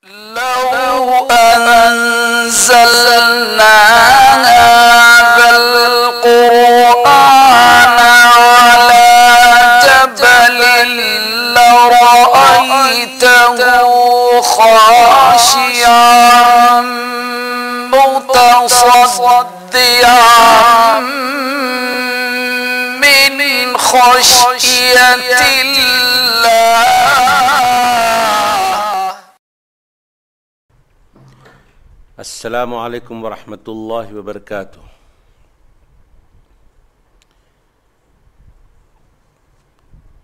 لو أنزلنا هذا القرآن على جبل لرأيته خاشعا متصدعا من خشية الله. السلام علیکم ورحمۃ اللہ وبرکاتہ۔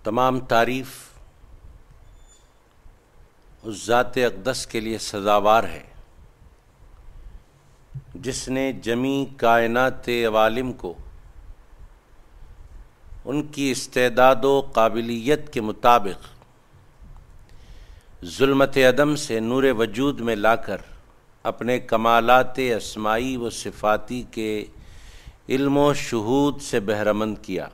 تمام تعریف اس ذات اقدس کے لیے سزاوار ہے جس نے جمیع کائنات عوالم کو ان کی استعداد و قابلیت کے مطابق ظلمت عدم سے نور وجود میں لا کر اپنے کمالات اسمائی و صفاتی کے علم و شہود سے بہرمند کیا۔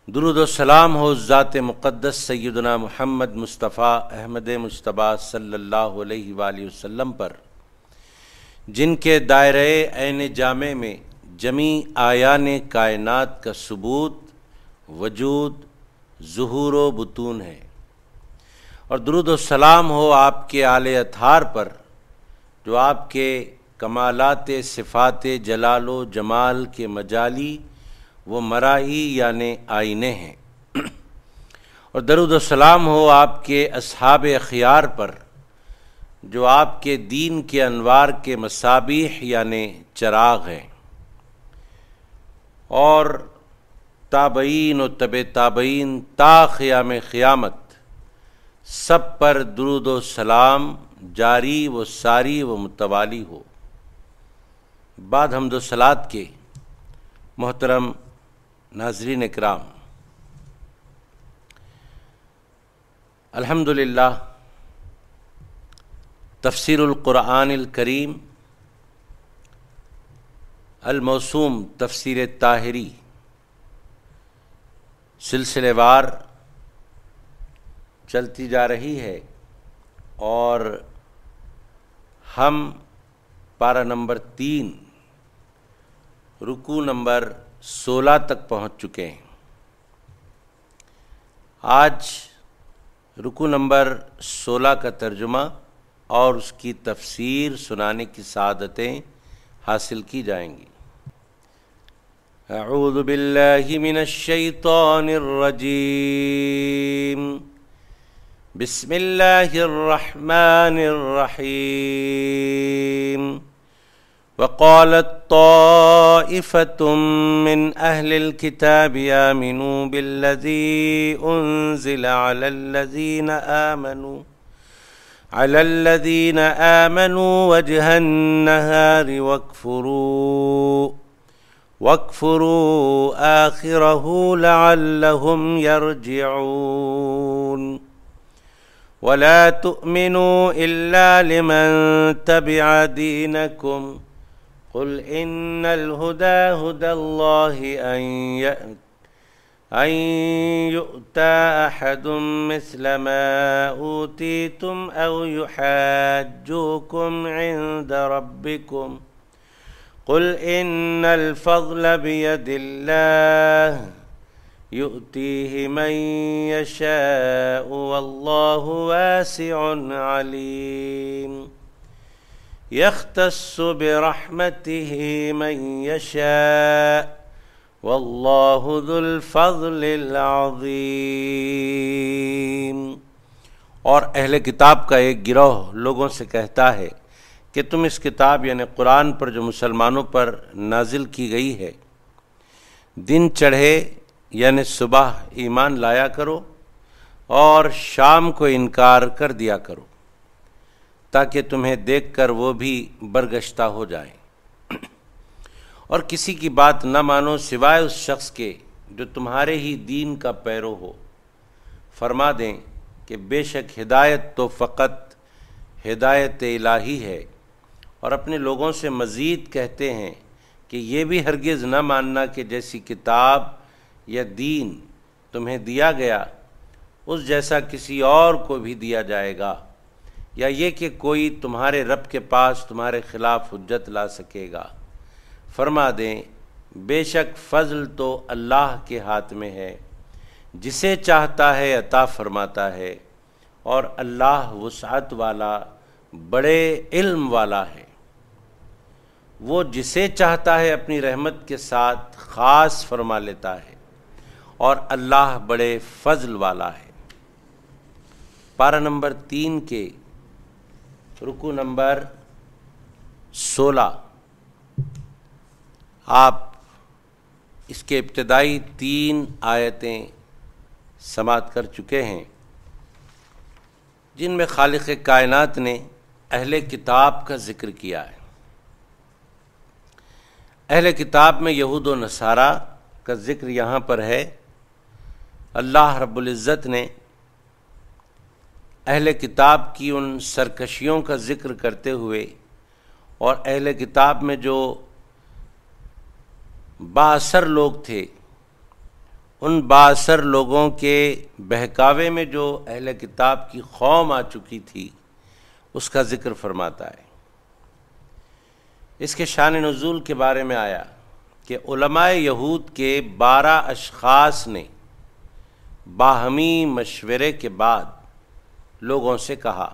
درود و سلام ہو ذات مقدس سیدنا محمد مصطفیٰ احمد مجتبیٰ صلی اللہ علیہ وآلہ وسلم پر، جن کے دائرہ عین جامع میں جمیع آیان کائنات کا ثبوت، وجود، ظہور و بطون ہے، اور درود و سلام ہو آپ کے آل اطہار پر جو آپ کے کمالات صفات جلال و جمال کے مجالی و مرائی یعنی آئینے ہیں، اور درود و سلام ہو آپ کے اصحاب اخیار پر جو آپ کے دین کے انوار کے مصابیح یعنی چراغ ہیں، اور تابعین و تبع تابعین تا قیام قیامت سب پر درود و سلام جاری و ساری و متوالی ہو۔ بعد حمد و صلوات کے محترم ناظرین اکرام، الحمدللہ تفسیر القرآن الکریم الموسوم تفسیر طاہری سلسلے وار چلتی جا رہی ہے، اور ہم پارہ نمبر 3 رکوع نمبر 16 تک پہنچ چکے ہیں۔ آج رکوع نمبر 16 کا ترجمہ اور اس کی تفسیر سنانے کی سعادتیں حاصل کی جائیں گی۔ اعوذ باللہ من الشیطان الرجیم، بسم اللہ الرحمن الرحیم۔ وقالت طائفة من أهل الكتاب آمنوا بالذي أنزل على الذين آمنوا وجه النهار واكفروا آخره لعلهم يرجعون ولا تؤمنوا إلا لمن تبع دينكم قل إن الهدى هدى الله أن يؤتى أحد مثل ما أوتيتم أو يحاجوكم عند ربكم قل إن الفضل بيد الله يؤتيه من يشاء والله واسع عليم يختص برحمته من يشاء والله ذو الفضل العظيم۔ اور اہل کتاب کا ایک گروہ لوگوں سے کہتا ہے کہ تم اس کتاب یعنی قرآن پر جو مسلمانوں پر نازل کی گئی ہے، دن چڑھے یعنی صبح ایمان لایا کرو اور شام کو انکار کر دیا کرو تاکہ تمہیں دیکھ کر وہ بھی برگشتہ ہو جائیں، اور کسی کی بات نہ مانو سوائے اس شخص کے جو تمہارے ہی دین کا پیرو ہو۔ فرما دیں کہ بے شک ہدایت تو فقط ہدایت الہی ہے، اور اپنے لوگوں سے مزید کہتے ہیں کہ یہ بھی ہرگز نہ ماننا کہ جیسی کتاب یا دین تمہیں دیا گیا اس جیسا کسی اور کو بھی دیا جائے گا، یا یہ کہ کوئی تمہارے رب کے پاس تمہارے خلاف حجت لا سکے گا؟ فرما دیں بے شک فضل تو اللہ کے ہاتھ میں ہے، جسے چاہتا ہے عطا فرماتا ہے، اور اللہ وسعت والا بڑے علم والا ہے۔ وہ جسے چاہتا ہے اپنی رحمت کے ساتھ خاص فرما لیتا ہے، اور اللہ بڑے فضل والا ہے۔ پارہ نمبر 3 کے رکوع نمبر 16 آپ اس کے ابتدائی 3 آیتیں سماعت کر چکے ہیں، جن میں خالق کائنات نے اہل کتاب کا ذکر کیا ہے۔ اہل کتاب میں یہود و نصارہ کا ذکر یہاں پر ہے۔ اللہ رب العزت نے اہل کتاب کی ان سرکشیوں کا ذکر کرتے ہوئے اور اہل کتاب میں جو بااثر لوگ تھے، ان بااثر لوگوں کے بہکاوے میں جو اہل کتاب کی قوم آ چکی تھی، اس کا ذکر فرماتا ہے۔ اس کے شان نزول کے بارے میں آیا کہ علماء یہود کے 12 اشخاص نے باہمی مشورے کے بعد لوگوں سے کہا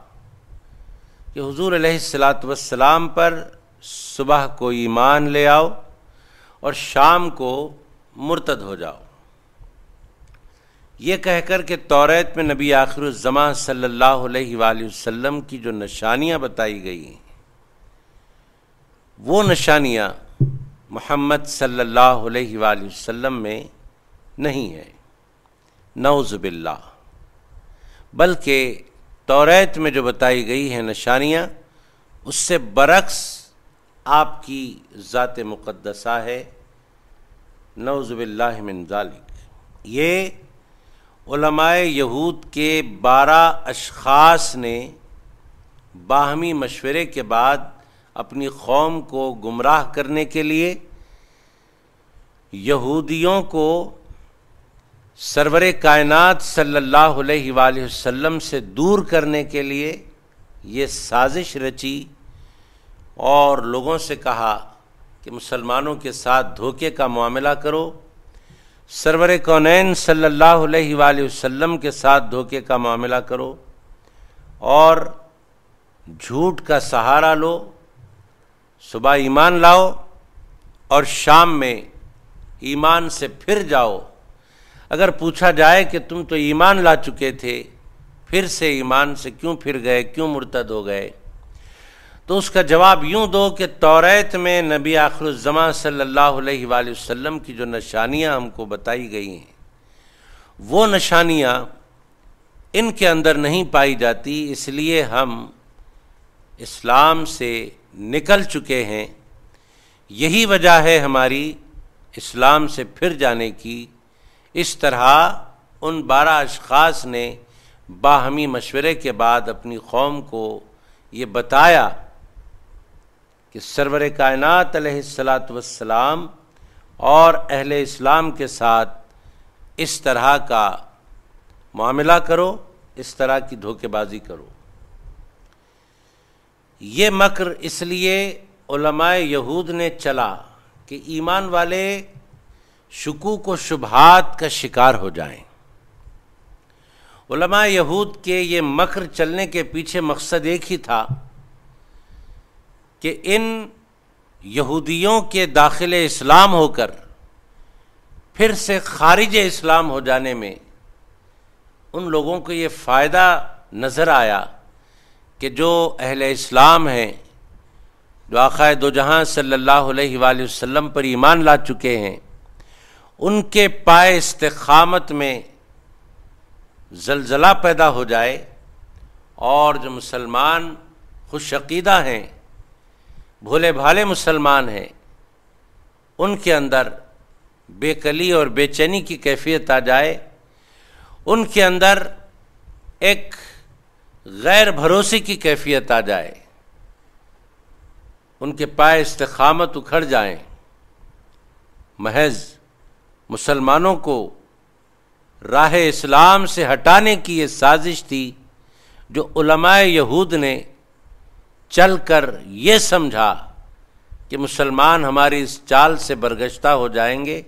کہ حضور علیہ السلام پر صبح کو ایمان لے آؤ اور شام کو مرتد ہو جاؤ۔ یہ کہہ کر کہ توریت میں نبی آخر الزماں صلی اللہ علیہ وآلہ وسلم کی جو نشانیاں بتائی گئی ہیں، وہ نشانیاں محمد صلی اللہ علیہ وآلہ وسلم میں نہیں ہیں، نعوذ باللہ، بلکہ توریت میں جو بتائی گئی ہیں نشانیاں، اس سے برعکس آپ کی ذات مقدسہ ہے، نعوذ باللہ من ذالک۔ یہ علماء یہود کے 12 اشخاص نے باہمی مشورے کے بعد اپنی قوم کو گمراہ کرنے کے لیے، یہودیوں کو سرور کائنات صلی اللہ علیہ وآلہ وسلم سے دور کرنے کے لیے یہ سازش رچی اور لوگوں سے کہا کہ مسلمانوں کے ساتھ دھوکے کا معاملہ کرو، سرور کونین صلی اللہ علیہ وآلہ وسلم کے ساتھ دھوکے کا معاملہ کرو اور جھوٹ کا سہارا لو، صبح ایمان لاؤ اور شام میں ایمان سے پھر جاؤ۔ اگر پوچھا جائے کہ تم تو ایمان لا چکے تھے، پھر سے ایمان سے کیوں پھر گئے، کیوں مرتد ہو گئے، تو اس کا جواب یوں دو کہ توریت میں نبی آخر الزماں صلی اللہ علیہ وآلہ وسلم کی جو نشانیاں ہم کو بتائی گئی ہیں، وہ نشانیاں ان کے اندر نہیں پائی جاتی، اس لیے ہم اسلام سے نکل چکے ہیں۔ یہی وجہ ہے ہماری اسلام سے پھر جانے کی۔ اس طرح ان 12 اشخاص نے باہمی مشورے کے بعد اپنی قوم کو یہ بتایا کہ سرور کائنات علیہ السلام اور اہل اسلام کے ساتھ اس طرح کا معاملہ کرو، اس طرح کی دھوکے بازی کرو۔ یہ مکر اس لیے علماء یہود نے چلا کہ ایمان والے شکوک و شبہات کا شکار ہو جائیں۔ علماء یہود کے یہ مکر چلنے کے پیچھے مقصد ایک ہی تھا کہ ان یہودیوں کے داخل اسلام ہو کر پھر سے خارج اسلام ہو جانے میں ان لوگوں کو یہ فائدہ نظر آیا کہ جو اہل اسلام ہیں، جو آقا دو جہاں صلی اللہ علیہ وآلہ وسلم پر ایمان لا چکے ہیں، ان کے پائے استقامت میں زلزلہ پیدا ہو جائے، اور جو مسلمان خوش عقیدہ ہیں، بھولے بھالے مسلمان ہیں، ان کے اندر بے کلی اور بے چینی کی کیفیت آ جائے، ان کے اندر ایک غیر بھروسے کی کیفیت آ جائے، ان کے پائے استقامت اکھڑ جائیں۔ محض مسلمانوں کو راہ اسلام سے ہٹانے کی یہ سازش تھی، جو علماء یہود نے چل کر یہ سمجھا کہ مسلمان ہماری اس چال سے برگشتہ ہو جائیں گے،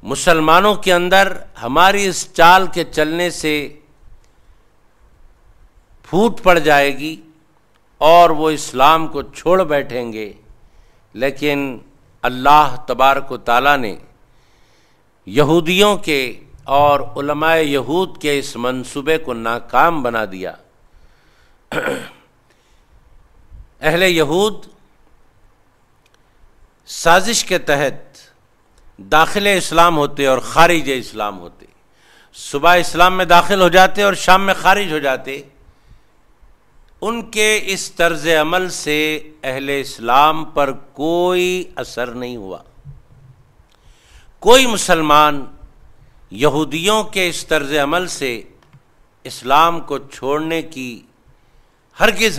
مسلمانوں کے اندر ہماری اس چال کے چلنے سے پھوٹ پڑ جائے گی اور وہ اسلام کو چھوڑ بیٹھیں گے، لیکن اللہ تبارک و تعالیٰ نے یہودیوں کے اور علماء یہود کے اس منصوبے کو ناکام بنا دیا۔ اہل یہود سازش کے تحت داخل اسلام ہوتے اور خارج اسلام ہوتے، صبح اسلام میں داخل ہو جاتے اور شام میں خارج ہو جاتے۔ ان کے اس طرز عمل سے اہل اسلام پر کوئی اثر نہیں ہوا۔ کوئی مسلمان یہودیوں کے اس طرز عمل سے اسلام کو چھوڑنے کی ہرگز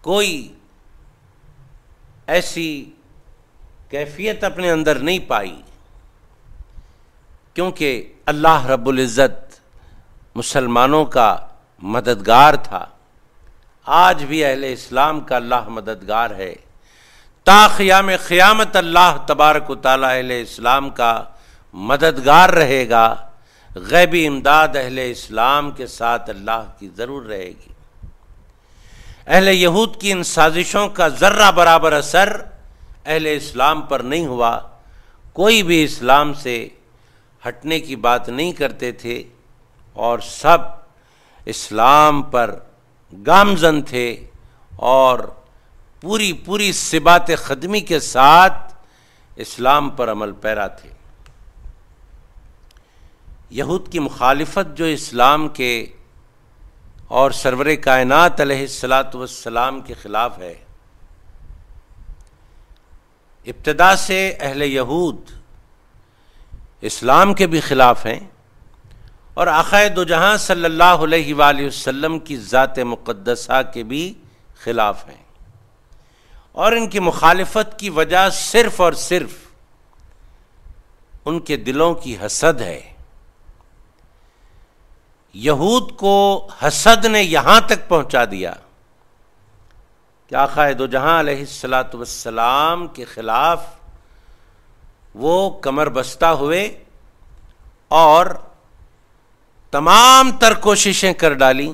کوئی ایسی کیفیت اپنے اندر نہیں پائی، کیونکہ اللہ رب العزت مسلمانوں کا مددگار تھا۔ آج بھی اہل اسلام کا اللہ مددگار ہے، تا قیام قیامت اللہ تبارک و تعالی اہل اسلام کا مددگار رہے گا۔ غیبی امداد اہل اسلام کے ساتھ اللہ کی ضرور رہے گی۔ اہل یہود کی ان سازشوں کا ذرہ برابر اثر اہل اسلام پر نہیں ہوا، کوئی بھی اسلام سے ہٹنے کی بات نہیں کرتے تھے اور سب اسلام پر گامزن تھے اور پوری ثبات خدمی کے ساتھ اسلام پر عمل پیرا تھے۔ یہود کی مخالفت جو اسلام کے اور سرور کائنات علیہ الصلاۃ والسلام کے خلاف ہے، ابتدا سے اہل یہود اسلام کے بھی خلاف ہیں اور آقا دو جہاں صلی اللہ علیہ وآلہ وسلم کی ذات مقدسہ کے بھی خلاف ہیں، اور ان کی مخالفت کی وجہ صرف اور صرف ان کے دلوں کی حسد ہے۔ یہود کو حسد نے یہاں تک پہنچا دیا کہ آقا دو جہاں علیہ الصلاۃ والسلام کے خلاف وہ کمر بستہ ہوئے اور تمام تر کوششیں کر ڈالیں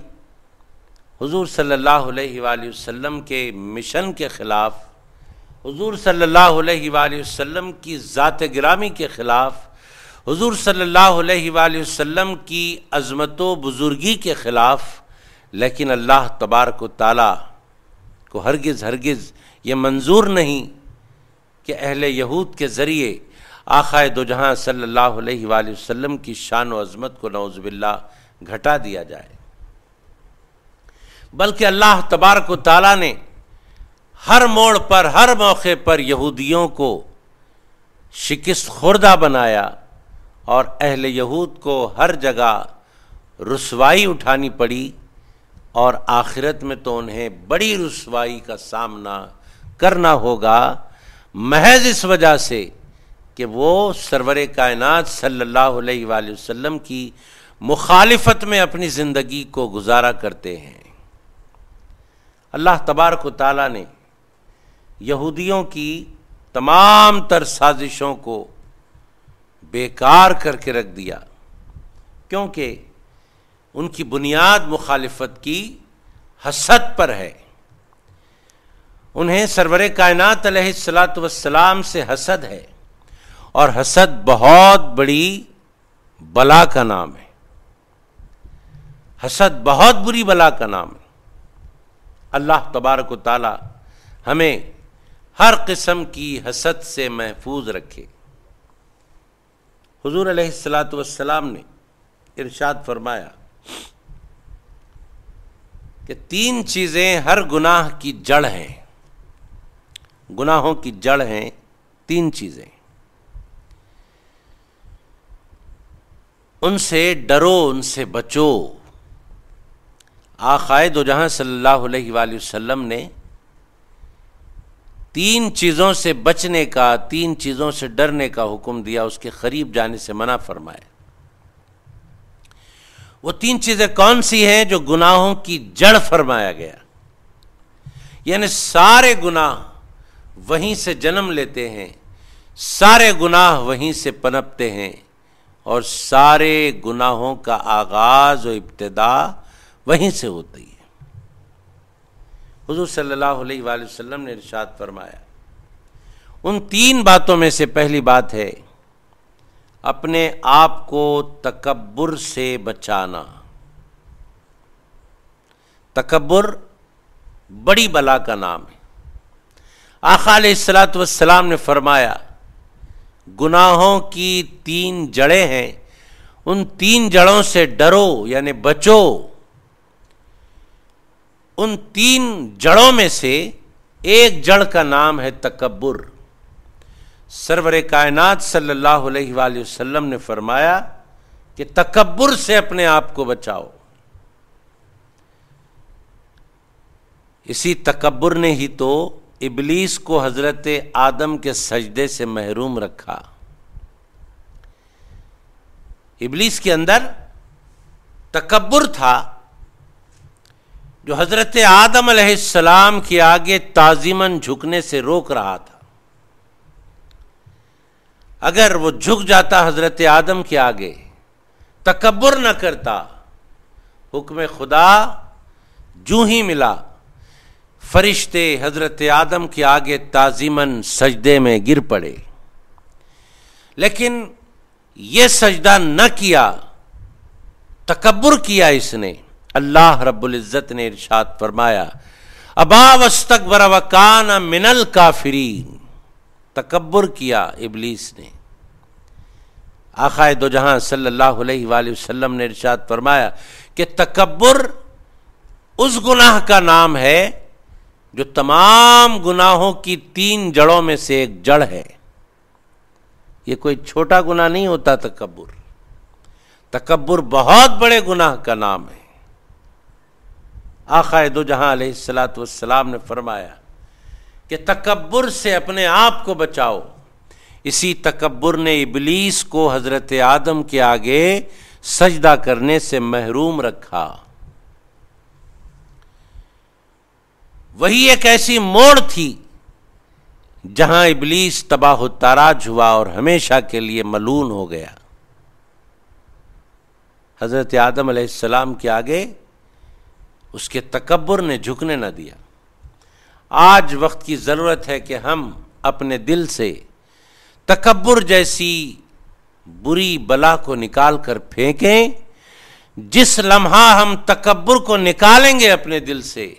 حضور صلی اللہ علیہ وآلہ وسلم کے مشن کے خلاف، حضور صلی اللہ علیہ وآلہ وسلم کی ذات گرامی کے خلاف، حضور صلی اللہ علیہ وآلہ وسلم کی عظمت و بزرگی کے خلاف، لیکن اللہ تبارک و تعالیٰ کو ہرگز یہ منظور نہیں کہ اہل یہود کے ذریعے آقا دو جہاں صلی اللہ علیہ وآلہ وسلم کی شان و عظمت کو نعوذ باللہ گھٹا دیا جائے، بلکہ اللہ تبارک و تعالیٰ نے ہر موڑ پر، ہر موقع پر یہودیوں کو شکست خوردہ بنایا اور اہل یہود کو ہر جگہ رسوائی اٹھانی پڑی، اور آخرت میں تو انہیں بڑی رسوائی کا سامنا کرنا ہوگا، محض اس وجہ سے کہ وہ سرور کائنات صلی اللہ علیہ وآلہ وسلم کی مخالفت میں اپنی زندگی کو گزارا کرتے ہیں۔ اللہ تبارک و تعالیٰ نے یہودیوں کی تمام تر سازشوں کو بیکار کر کے رکھ دیا، کیونکہ ان کی بنیاد مخالفت کی حسد پر ہے۔ انہیں سرور کائنات علیہ الصلاۃ والسلام سے حسد ہے، اور حسد بہت بڑی بلا کا نام ہے، حسد بہت بری بلا کا نام ہے۔ اللہ تبارک و تعالی ہمیں ہر قسم کی حسد سے محفوظ رکھے۔ حضور علیہ الصلاۃ والسلام نے ارشاد فرمایا کہ 3 چیزیں ہر گناہ کی جڑ ہیں، گناہوں کی جڑ ہیں 3 چیزیں، ان سے ڈرو، ان سے بچو۔ آقا دو جہاں صلی اللہ علیہ وآلہ وسلم نے 3 چیزوں سے بچنے کا، 3 چیزوں سے ڈرنے کا حکم دیا، اس کے قریب جانے سے منع فرمایا۔ وہ 3 چیزیں کون سی ہیں جو گناہوں کی جڑ فرمایا گیا؟ یعنی سارے گناہ وہیں سے جنم لیتے ہیں، سارے گناہ وہیں سے پنپتے ہیں، اور سارے گناہوں کا آغاز و ابتدا وہیں سے ہوتی ہے۔ حضور صلی اللہ علیہ وآلہ وسلم نے ارشاد فرمایا، ان 3 باتوں میں سے پہلی بات ہے اپنے آپ کو تکبر سے بچانا۔ تکبر بڑی بلا کا نام ہے۔ آقا علیہ الصلوۃ والسلام نے فرمایا گناہوں کی 3 جڑیں ہیں، ان 3 جڑوں سے ڈرو، یعنی بچو۔ ان 3 جڑوں میں سے ایک جڑ کا نام ہے تکبر۔ سرور کائنات صلی اللہ علیہ وآلہ وسلم نے فرمایا کہ تکبر سے اپنے آپ کو بچاؤ۔ اسی تکبر نے ہی تو ابلیس کو حضرت آدم کے سجدے سے محروم رکھا۔ ابلیس کے اندر تکبر تھا جو حضرت آدم علیہ السلام کے آگے تعظیماً جھکنے سے روک رہا تھا۔ اگر وہ جھک جاتا حضرت آدم کے آگے، تکبر نہ کرتا، حکم خدا جو ہی ملا، فرشتے حضرت آدم کے آگے تعظیماً سجدے میں گر پڑے، لیکن یہ سجدہ نہ کیا، تکبر کیا اس نے۔ اللہ رب العزت نے ارشاد فرمایا ابا واستکبر وکان من الکافرین، تکبر کیا ابلیس نے۔ آقائے دو جہاں صلی اللہ علیہ وآلہ وسلم نے ارشاد فرمایا کہ تکبر اس گناہ کا نام ہے جو تمام گناہوں کی 3 جڑوں میں سے ایک جڑ ہے۔ یہ کوئی چھوٹا گناہ نہیں ہوتا تکبر، تکبر بہت بڑے گناہ کا نام ہے۔ آقا دو جہاں علیہ الصلوۃ والسلام نے فرمایا کہ تکبر سے اپنے آپ کو بچاؤ۔ اسی تکبر نے ابلیس کو حضرت آدم کے آگے سجدہ کرنے سے محروم رکھا۔ وہی ایک ایسی موڑ تھی جہاں ابلیس تباہ و تاراج ہوا اور ہمیشہ کے لیے ملعون ہو گیا۔ حضرت آدم علیہ السلام کے آگے اس کے تکبر نے جھکنے نہ دیا۔ آج وقت کی ضرورت ہے کہ ہم اپنے دل سے تکبر جیسی بری بلا کو نکال کر پھینکیں۔ جس لمحہ ہم تکبر کو نکالیں گے اپنے دل سے،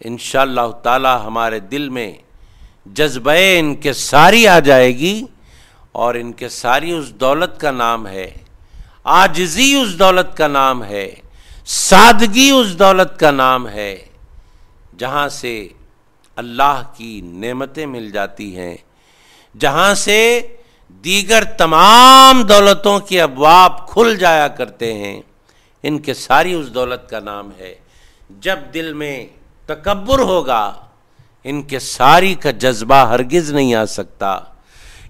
انشاءاللہ تعالی ہمارے دل میں جذبہ انکساری آ جائے گی، اور انکساری اس دولت کا نام ہے، عاجزی اس دولت کا نام ہے، سادگی اس دولت کا نام ہے، جہاں سے اللہ کی نعمتیں مل جاتی ہیں، جہاں سے دیگر تمام دولتوں کے ابواب کھل جایا کرتے ہیں۔ انکساری اس دولت کا نام ہے۔ جب دل میں تکبر ہوگا، انکساری کا جذبہ ہرگز نہیں آ سکتا۔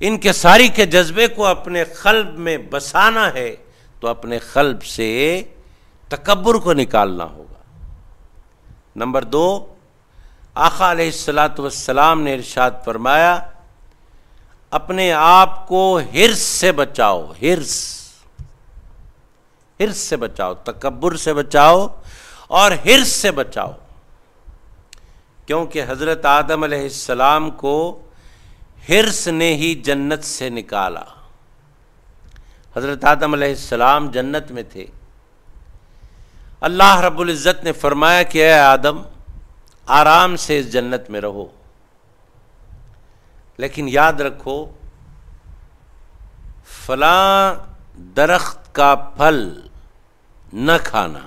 انکساری کے جذبے کو اپنے قلب میں بسانا ہے تو اپنے قلب سے تکبر کو نکالنا ہوگا۔ نمبر 2، آقا علیہ الصلوۃ والسلام نے ارشاد فرمایا اپنے آپ کو حرص سے بچاؤ۔ حرص سے بچاؤ، تکبر سے بچاؤ اور حرص سے بچاؤ، کیونکہ حضرت آدم علیہ السلام کو حرص نے ہی جنت سے نکالا۔ حضرت آدم علیہ السلام جنت میں تھے۔ اللہ رب العزت نے فرمایا کہ اے آدم آرام سے اس جنت میں رہو، لیکن یاد رکھو فلاں درخت کا پھل نہ کھانا۔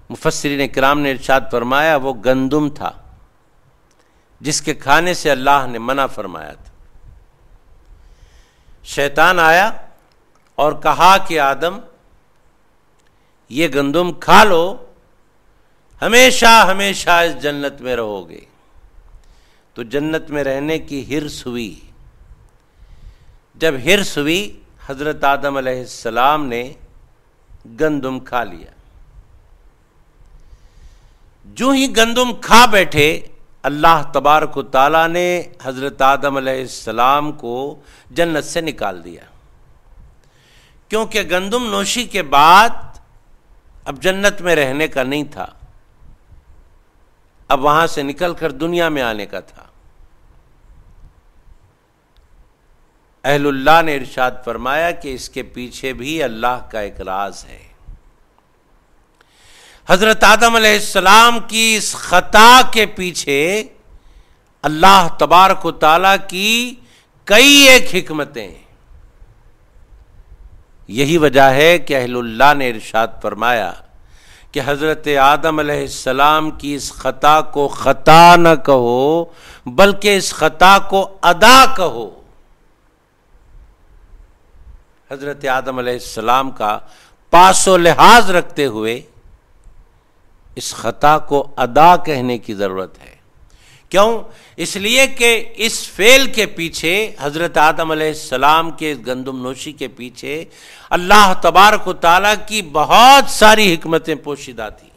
مفسرین کرام نے ارشاد فرمایا وہ گندم تھا جس کے کھانے سے اللہ نے منع فرمایا تھا۔ شیطان آیا اور کہا کہ آدم یہ گندم کھا لو، ہمیشہ ہمیشہ اس جنت میں رہو گے۔ تو جنت میں رہنے کی حرص ہوئی۔ جب حرص ہوئی، حضرت آدم علیہ السلام نے گندم کھا لیا. جو ہی گندم کھا بیٹھے اللہ تبارک و تعالیٰ نے حضرت آدم علیہ السلام کو جنت سے نکال دیا، کیونکہ گندم نوشی کے بعد اب جنت میں رہنے کا نہیں تھا، اب وہاں سے نکل کر دنیا میں آنے کا تھا. اہل اللہ نے ارشاد فرمایا کہ اس کے پیچھے بھی اللہ کا ایک راز ہے. حضرت آدم علیہ السلام کی اس خطا کے پیچھے اللہ تبارک و تعالیٰ کی کئی ایک حکمتیں ہیں. یہی وجہ ہے کہ اہل اللہ نے ارشاد فرمایا کہ حضرت آدم علیہ السلام کی اس خطا کو خطا نہ کہو بلکہ اس خطا کو ادا کہو. حضرت آدم علیہ السلام کا پاس و لحاظ رکھتے ہوئے اس خطا کو ادا کہنے کی ضرورت ہے. کیوں؟ اس لیے کہ اس فعل کے پیچھے، حضرت آدم علیہ السلام کے گندم نوشی کے پیچھے اللہ تبارک و تعالیٰ کی بہت ساری حکمتیں پوشیدہ تھیں.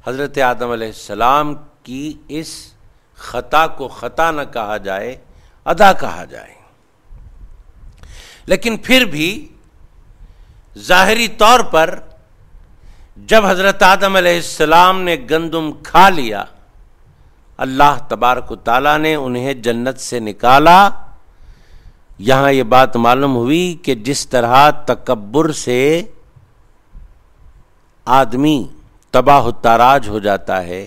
حضرت آدم علیہ السلام کی اس خطا کو خطا نہ کہا جائے، ادا کہا جائے. لیکن پھر بھی ظاہری طور پر جب حضرت آدم علیہ السلام نے گندم کھا لیا، اللہ تبارک و تعالیٰ نے انہیں جنت سے نکالا. یہاں یہ بات معلوم ہوئی کہ جس طرح تکبر سے آدمی تباہ و تاراج ہو جاتا ہے،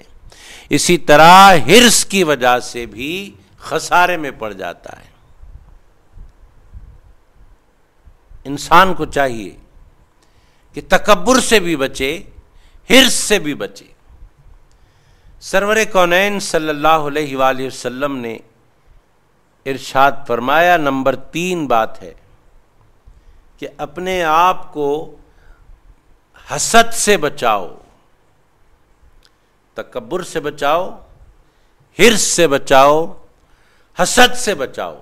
اسی طرح حرص کی وجہ سے بھی خسارے میں پڑ جاتا ہے. انسان کو چاہیے کہ تکبر سے بھی بچے، حرص سے بھی بچے. سرور کونین صلی اللہ علیہ وآلہ وسلم نے ارشاد فرمایا، نمبر 3 بات ہے کہ اپنے آپ کو حسد سے بچاؤ، تکبر سے بچاؤ، حرص سے بچاؤ، حسد سے بچاؤ.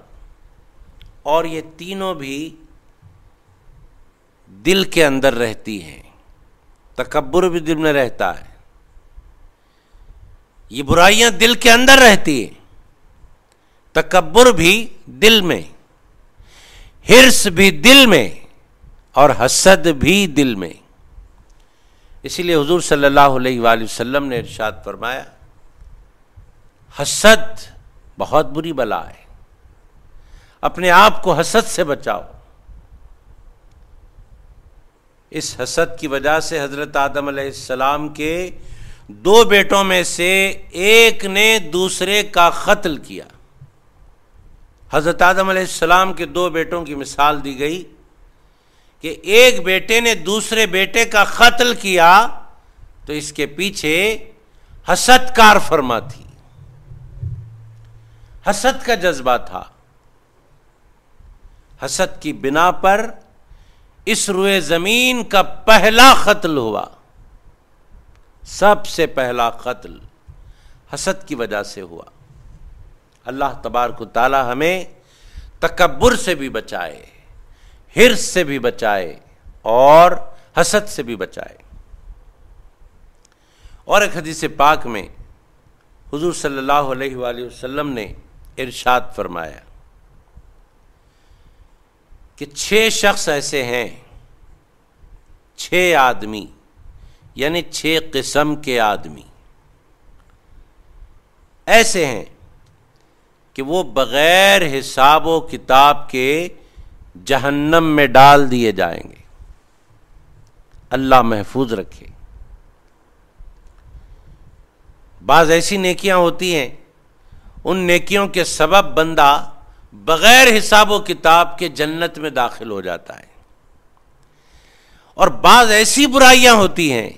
اور یہ تینوں بھی دل کے اندر رہتی ہیں. تکبر بھی دل میں رہتا ہے، یہ برائیاں دل کے اندر رہتی ہیں. تکبر بھی دل میں، حرص بھی دل میں، اور حسد بھی دل میں. اسی لیے حضور صلی اللہ علیہ وآلہ وسلم نے ارشاد فرمایا، حسد بہت بری بلا ہے، اپنے آپ کو حسد سے بچاؤ. اس حسد کی وجہ سے حضرت آدم علیہ السلام کے 2 بیٹوں میں سے ایک نے دوسرے کا قتل کیا. حضرت آدم علیہ السلام کے 2 بیٹوں کی مثال دی گئی کہ ایک بیٹے نے دوسرے بیٹے کا قتل کیا تو اس کے پیچھے حسد کار فرما تھی، حسد کا جذبہ تھا. حسد کی بنا پر اس روئے زمین کا پہلا قتل ہوا. سب سے پہلا قتل حسد کی وجہ سے ہوا. اللہ تبارک و تعالی ہمیں تکبر سے بھی بچائے، حرص سے بھی بچائے اور حسد سے بھی بچائے. اور ایک حدیث پاک میں حضور صلی اللہ علیہ وآلہ وسلم نے ارشاد فرمایا کہ 6 شخص ایسے ہیں، 6 آدمی، یعنی 6 قسم کے آدمی ایسے ہیں کہ وہ بغیر حساب و کتاب کے جہنم میں ڈال دیے جائیں گے. اللہ محفوظ رکھے. بعض ایسی نیکیاں ہوتی ہیں، ان نیکیوں کے سبب بندہ بغیر حساب و کتاب کے جنت میں داخل ہو جاتا ہے. اور بعض ایسی برائیاں ہوتی ہیں،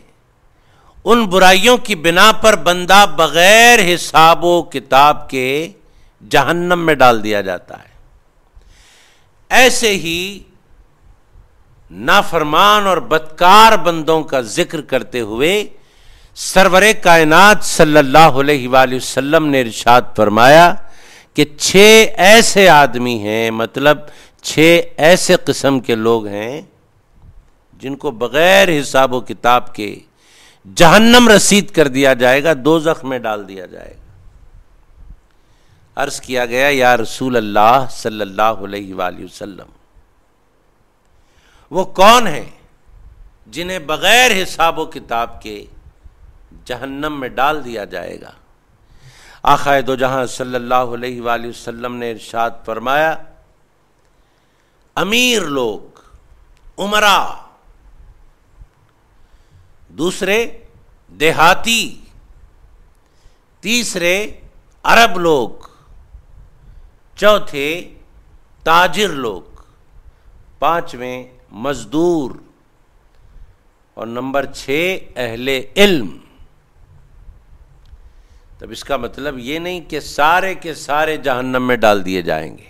ان برائیوں کی بنا پر بندہ بغیر حساب و کتاب کے جہنم میں ڈال دیا جاتا ہے. ایسے ہی نافرمان اور بدکار بندوں کا ذکر کرتے ہوئے سرور کائنات صلی اللہ علیہ وآلہ وسلم نے ارشاد فرمایا کہ 6 ایسے آدمی ہیں، مطلب 6 ایسے قسم کے لوگ ہیں جن کو بغیر حساب و کتاب کے جہنم رسید کر دیا جائے گا، دوزخ میں ڈال دیا جائے گا۔ عرض کیا گیا یا رسول اللہ صلی اللہ علیہ وآلہ وسلم، وہ کون ہیں جنہیں بغیر حساب و کتاب کے جہنم میں ڈال دیا جائے گا؟ آقا دو جہاں صلی اللہ علیہ وآلہ وسلم نے ارشاد فرمایا، امیر لوگ، امراء، دوسرے دیہاتی، تیسرے عرب لوگ، چوتھے تاجر لوگ، پانچویں مزدور، اور نمبر 6 اہل علم۔ تب اس کا مطلب یہ نہیں کہ سارے کے سارے جہنم میں ڈال دیے جائیں گے،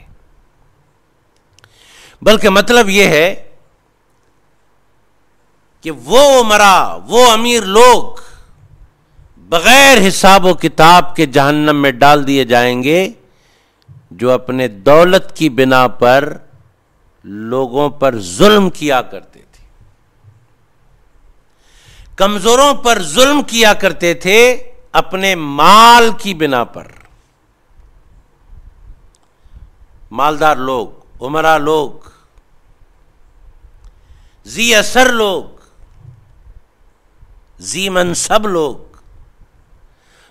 بلکہ مطلب یہ ہے کہ وہ امراء، وہ امیر لوگ بغیر حساب و کتاب کے جہنم میں ڈال دیے جائیں گے جو اپنے دولت کی بنا پر لوگوں پر ظلم کیا کرتے تھے، کمزوروں پر ظلم کیا کرتے تھے اپنے مال کی بنا پر۔ مالدار لوگ، امراء لوگ، ذی اثر لوگ، ذی منصب لوگ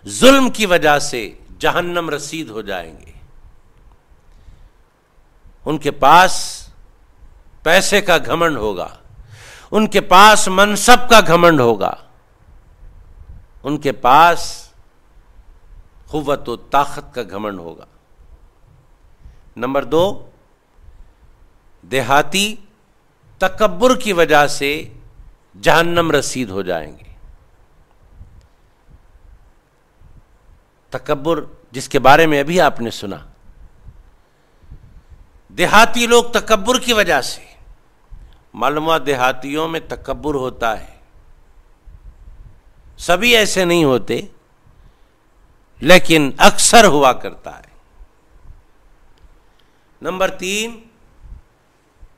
ظلم کی وجہ سے جہنم رسید ہو جائیں گے۔ ان کے پاس پیسے کا گھمنڈ ہوگا، ان کے پاس منصب کا گھمنڈ ہوگا، ان کے پاس قوت و طاقت کا گھمنڈ ہوگا۔ نمبر 2، دیہاتی تکبر کی وجہ سے جہنم رسید ہو جائیں گے۔ تکبر جس کے بارے میں ابھی آپ نے سنا، دیہاتی لوگ تکبر کی وجہ سے، معلوم ہوا دیہاتیوں میں تکبر ہوتا ہے، سبھی ایسے نہیں ہوتے لیکن اکثر ہوا کرتا ہے۔ نمبر 3،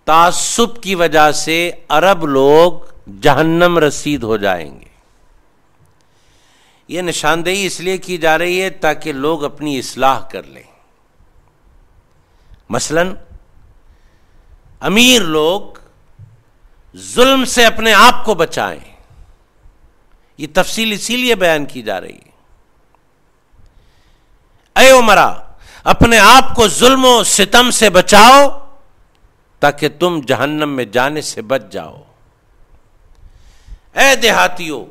تعصب کی وجہ سے عرب لوگ جہنم رسید ہو جائیں گے۔ یہ نشاندہی اس لیے کی جا رہی ہے تاکہ لوگ اپنی اصلاح کر لیں۔ مثلا امیر لوگ ظلم سے اپنے آپ کو بچائیں، یہ تفصیل اسی لیے بیان کی جا رہی ہے۔ اے امراء، اپنے آپ کو ظلم و ستم سے بچاؤ تاکہ تم جہنم میں جانے سے بچ جاؤ۔ اے دیہاتیوں،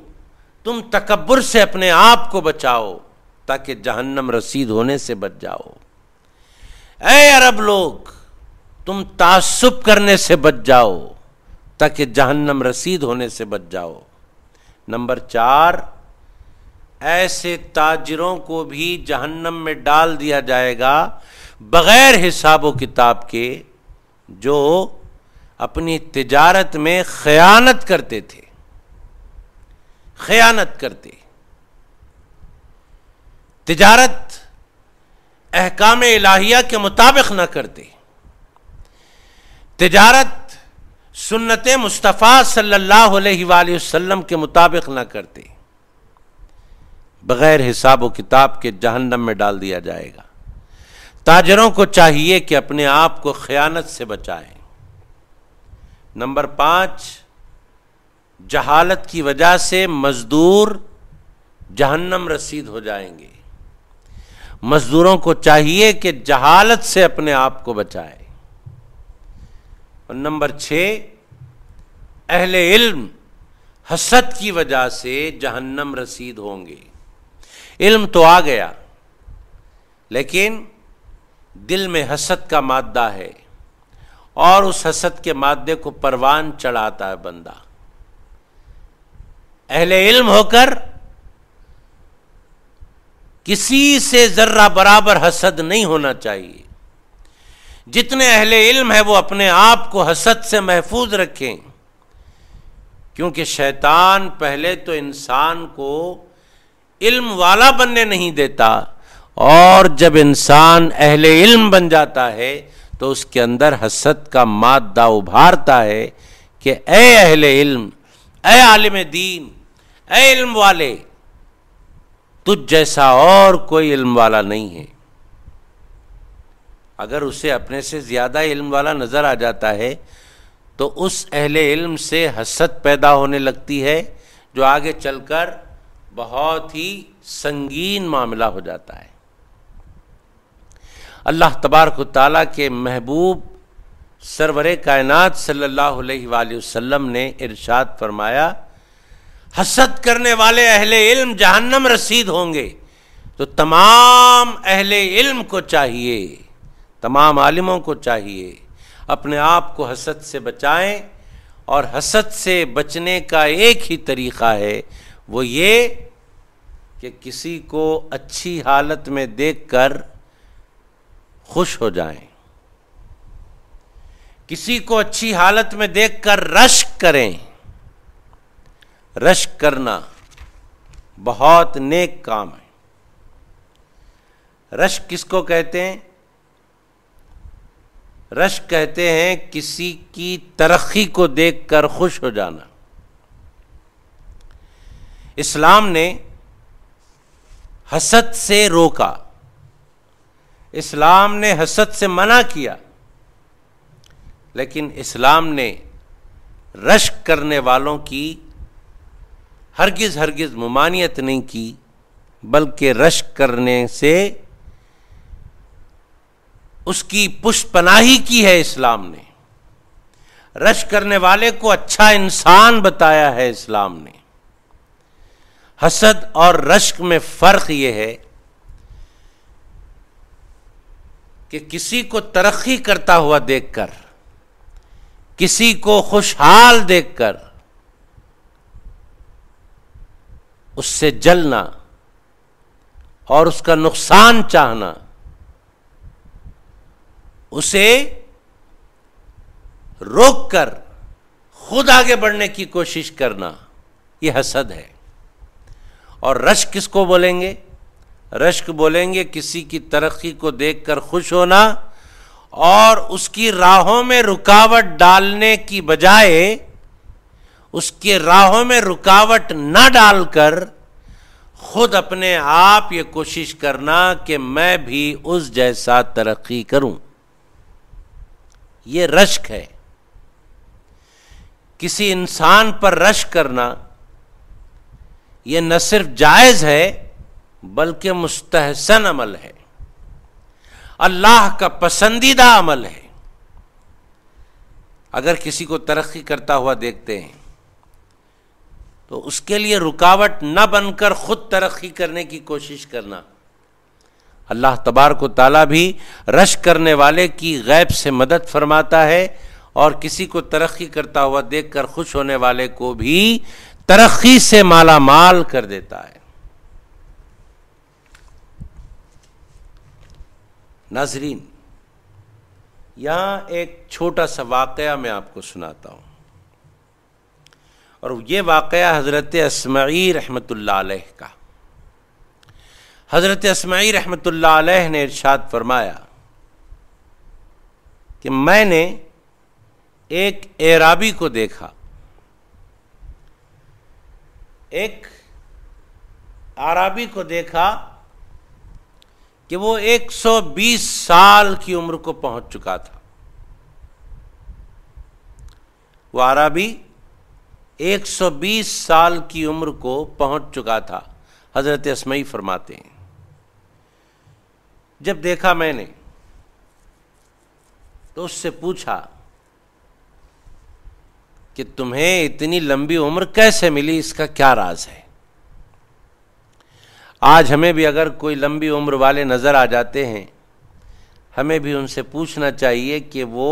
تم تکبر سے اپنے آپ کو بچاؤ تاکہ جہنم رسید ہونے سے بچ جاؤ۔ اے عرب لوگ، تم تعصب کرنے سے بچ جاؤ تاکہ جہنم رسید ہونے سے بچ جاؤ۔ نمبر 4، ایسے تاجروں کو بھی جہنم میں ڈال دیا جائے گا بغیر حساب و کتاب کے، جو اپنی تجارت میں خیانت کرتے تھے، خیانت کرتے، تجارت احکام الہیہ کے مطابق نہ کرتے، تجارت سنت مصطفیٰ صلی اللہ علیہ وآلہ وسلم کے مطابق نہ کرتے، بغیر حساب و کتاب کے جہنم میں ڈال دیا جائے گا۔ تاجروں کو چاہیے کہ اپنے آپ کو خیانت سے بچائیں۔ نمبر 5، جہالت کی وجہ سے مزدور جہنم رسید ہو جائیں گے۔ مزدوروں کو چاہیے کہ جہالت سے اپنے آپ کو بچائیں۔ اور نمبر 6، اہل علم حسد کی وجہ سے جہنم رسید ہوں گے۔ علم تو آ گیا لیکن دل میں حسد کا مادہ ہے، اور اس حسد کے مادے کو پروان چڑھاتا ہے بندہ۔ اہل علم ہو کر کسی سے ذرہ برابر حسد نہیں ہونا چاہیے۔ جتنے اہل علم ہیں وہ اپنے آپ کو حسد سے محفوظ رکھیں، کیونکہ شیطان پہلے تو انسان کو علم والا بننے نہیں دیتا، اور جب انسان اہل علم بن جاتا ہے تو اس کے اندر حسد کا مادہ ابھارتا ہے کہ اے اہل علم، اے عالم دین، اے علم والے، تجھ جیسا اور کوئی علم والا نہیں ہے۔ اگر اسے اپنے سے زیادہ علم والا نظر آ جاتا ہے تو اس اہل علم سے حسد پیدا ہونے لگتی ہے، جو آگے چل کر بہت ہی سنگین معاملہ ہو جاتا ہے۔ اللہ تبارک و تعالیٰ کے محبوب سرور کائنات صلی اللہ علیہ وآلہ وسلم نے ارشاد فرمایا، حسد کرنے والے اہل علم جہنم رسید ہوں گے۔ تو تمام اہل علم کو چاہیے، تمام عالموں کو چاہیے اپنے آپ کو حسد سے بچائیں، اور حسد سے بچنے کا ایک ہی طریقہ ہے، وہ یہ کہ کسی کو اچھی حالت میں دیکھ کر خوش ہو جائیں، کسی کو اچھی حالت میں دیکھ کر رشک کریں۔ رشک کرنا بہت نیک کام ہے۔ رشک کس کو کہتے ہیں؟ رشک کہتے ہیں کسی کی ترقی کو دیکھ کر خوش ہو جانا۔ اسلام نے حسد سے روکا، اسلام نے حسد سے منع کیا، لیکن اسلام نے رشک کرنے والوں کی ہرگز ممانعت نہیں کی، بلکہ رشک کرنے سے اس کی پشت پناہی کی ہے اسلام نے۔ رشک کرنے والے کو اچھا انسان بتایا ہے اسلام نے۔ حسد اور رشک میں فرق یہ ہے کہ کسی کو ترقی کرتا ہوا دیکھ کر، کسی کو خوشحال دیکھ کر اس سے جلنا اور اس کا نقصان چاہنا، اسے روک کر خود آگے بڑھنے کی کوشش کرنا، یہ حسد ہے۔ اور رشک کس کو بولیں گے؟ رشک بولیں گے کسی کی ترقی کو دیکھ کر خوش ہونا اور اس کی راہوں میں رکاوٹ ڈالنے کی بجائے اس کے راہوں میں رکاوٹ نہ ڈال کر خود اپنے آپ یہ کوشش کرنا کہ میں بھی اس جیسا ترقی کروں، یہ رشک ہے۔ کسی انسان پر رشک کرنا یہ نہ صرف جائز ہے بلکہ مستحسن عمل ہے، اللہ کا پسندیدہ عمل ہے۔ اگر کسی کو ترقی کرتا ہوا دیکھتے ہیں تو اس کے لیے رکاوٹ نہ بن کر خود ترقی کرنے کی کوشش کرنا۔ اللہ تبارک و تعالیٰ بھی رشک کرنے والے کی غیب سے مدد فرماتا ہے، اور کسی کو ترقی کرتا ہوا دیکھ کر خوش ہونے والے کو بھی ترقی سے مالا مال کر دیتا ہے۔ ناظرین، یہاں ایک چھوٹا سا واقعہ میں آپ کو سناتا ہوں، اور یہ واقعہ حضرت اسمعی رحمۃ اللہ علیہ کا۔ حضرت اسمعی رحمۃ اللہ علیہ نے ارشاد فرمایا کہ میں نے ایک اعرابی کو دیکھا، ایک اعرابی کو دیکھا کہ وہ 120 سال کی عمر کو پہنچ چکا تھا۔ وہ اعرابی 120 سال کی عمر کو پہنچ چکا تھا۔ حضرت اسمعی فرماتے ہیں جب دیکھا میں نے تو اس سے پوچھا کہ تمہیں اتنی لمبی عمر کیسے ملی، اس کا کیا راز ہے؟ آج ہمیں بھی اگر کوئی لمبی عمر والے نظر آ جاتے ہیں، ہمیں بھی ان سے پوچھنا چاہیے کہ وہ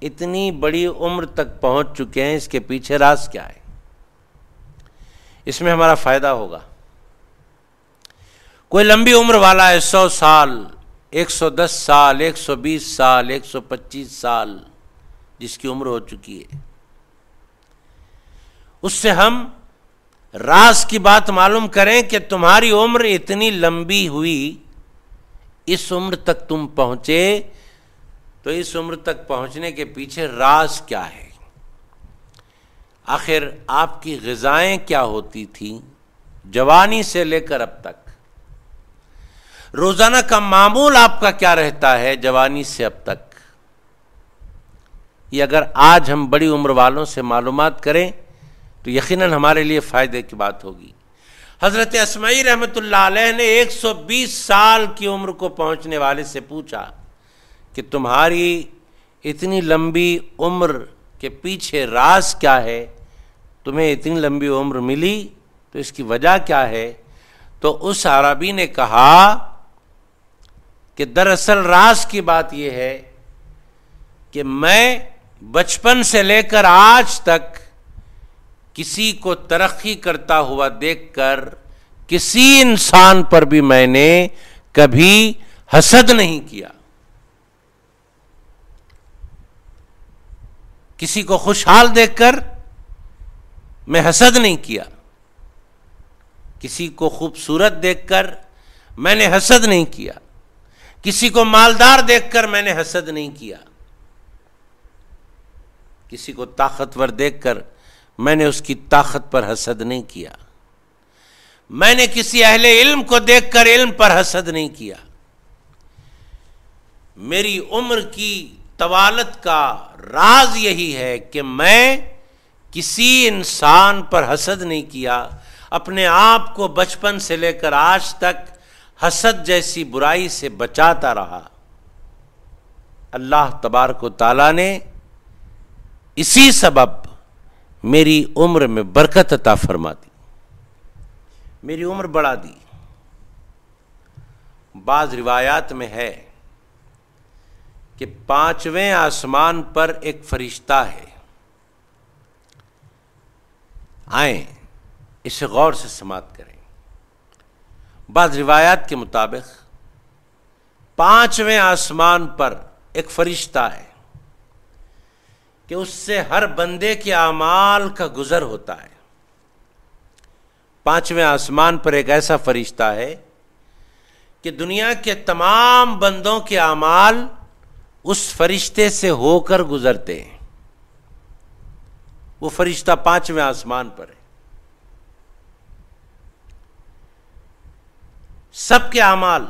اتنی بڑی عمر تک پہنچ چکے ہیں، اس کے پیچھے راز کیا ہے؟ اس میں ہمارا فائدہ ہوگا۔ کوئی لمبی عمر والا ہے، 100 سال، 110 سال، 120 سال، 125 سال جس کی عمر ہو چکی ہے، اس سے ہم راز کی بات معلوم کریں کہ تمہاری عمر اتنی لمبی ہوئی، اس عمر تک تم پہنچے تو اس عمر تک پہنچنے کے پیچھے راز کیا ہے؟ آخر آپ کی غذائیں کیا ہوتی تھیں جوانی سے لے کر اب تک؟ روزانہ کا معمول آپ کا کیا رہتا ہے جوانی سے اب تک؟ یہ اگر آج ہم بڑی عمر والوں سے معلومات کریں تو یقیناً ہمارے لیے فائدے کی بات ہوگی۔ حضرت اسمعی رحمۃ اللہ علیہ نے 120 سال کی عمر کو پہنچنے والے سے پوچھا کہ تمہاری اتنی لمبی عمر کے پیچھے راز کیا ہے؟ تمہیں اتنی لمبی عمر ملی تو اس کی وجہ کیا ہے؟ تو اس عربی نے کہا کہ دراصل راز کی بات یہ ہے کہ میں بچپن سے لے کر آج تک کسی کو ترقی کرتا ہوا دیکھ کر کسی انسان پر بھی میں نے کبھی حسد نہیں کیا، کسی کو خوشحال دیکھ کر میں حسد نہیں کیا، کسی کو خوبصورت دیکھ کر میں نے حسد نہیں کیا، کسی کو مالدار دیکھ کر میں نے حسد نہیں کیا، کسی کو طاقتور دیکھ کر میں نے اس کی طاقت پر حسد نہیں کیا، میں نے کسی اہل علم کو دیکھ کر علم پر حسد نہیں کیا۔ میری عمر کی طوالت کا راز یہی ہے کہ میں کسی انسان پر حسد نہیں کیا، اپنے آپ کو بچپن سے لے کر آج تک حسد جیسی برائی سے بچاتا رہا۔ اللہ تبارک و تعالیٰ نے اسی سبب میری عمر میں برکت عطا فرما دی، میری عمر بڑھا دی۔ بعض روایات میں ہے کہ 5ویں آسمان پر ایک فرشتہ ہے، آئیں اسے غور سے سماعت کریں۔ بعض روایات کے مطابق 5ویں آسمان پر ایک فرشتہ ہے کہ اس سے ہر بندے کے اعمال کا گزر ہوتا ہے۔ 5ویں آسمان پر ایک ایسا فرشتہ ہے کہ دنیا کے تمام بندوں کے اعمال اس فرشتے سے ہو کر گزرتے ہیں۔ وہ فرشتہ 5ویں آسمان پر ہے، سب کے اعمال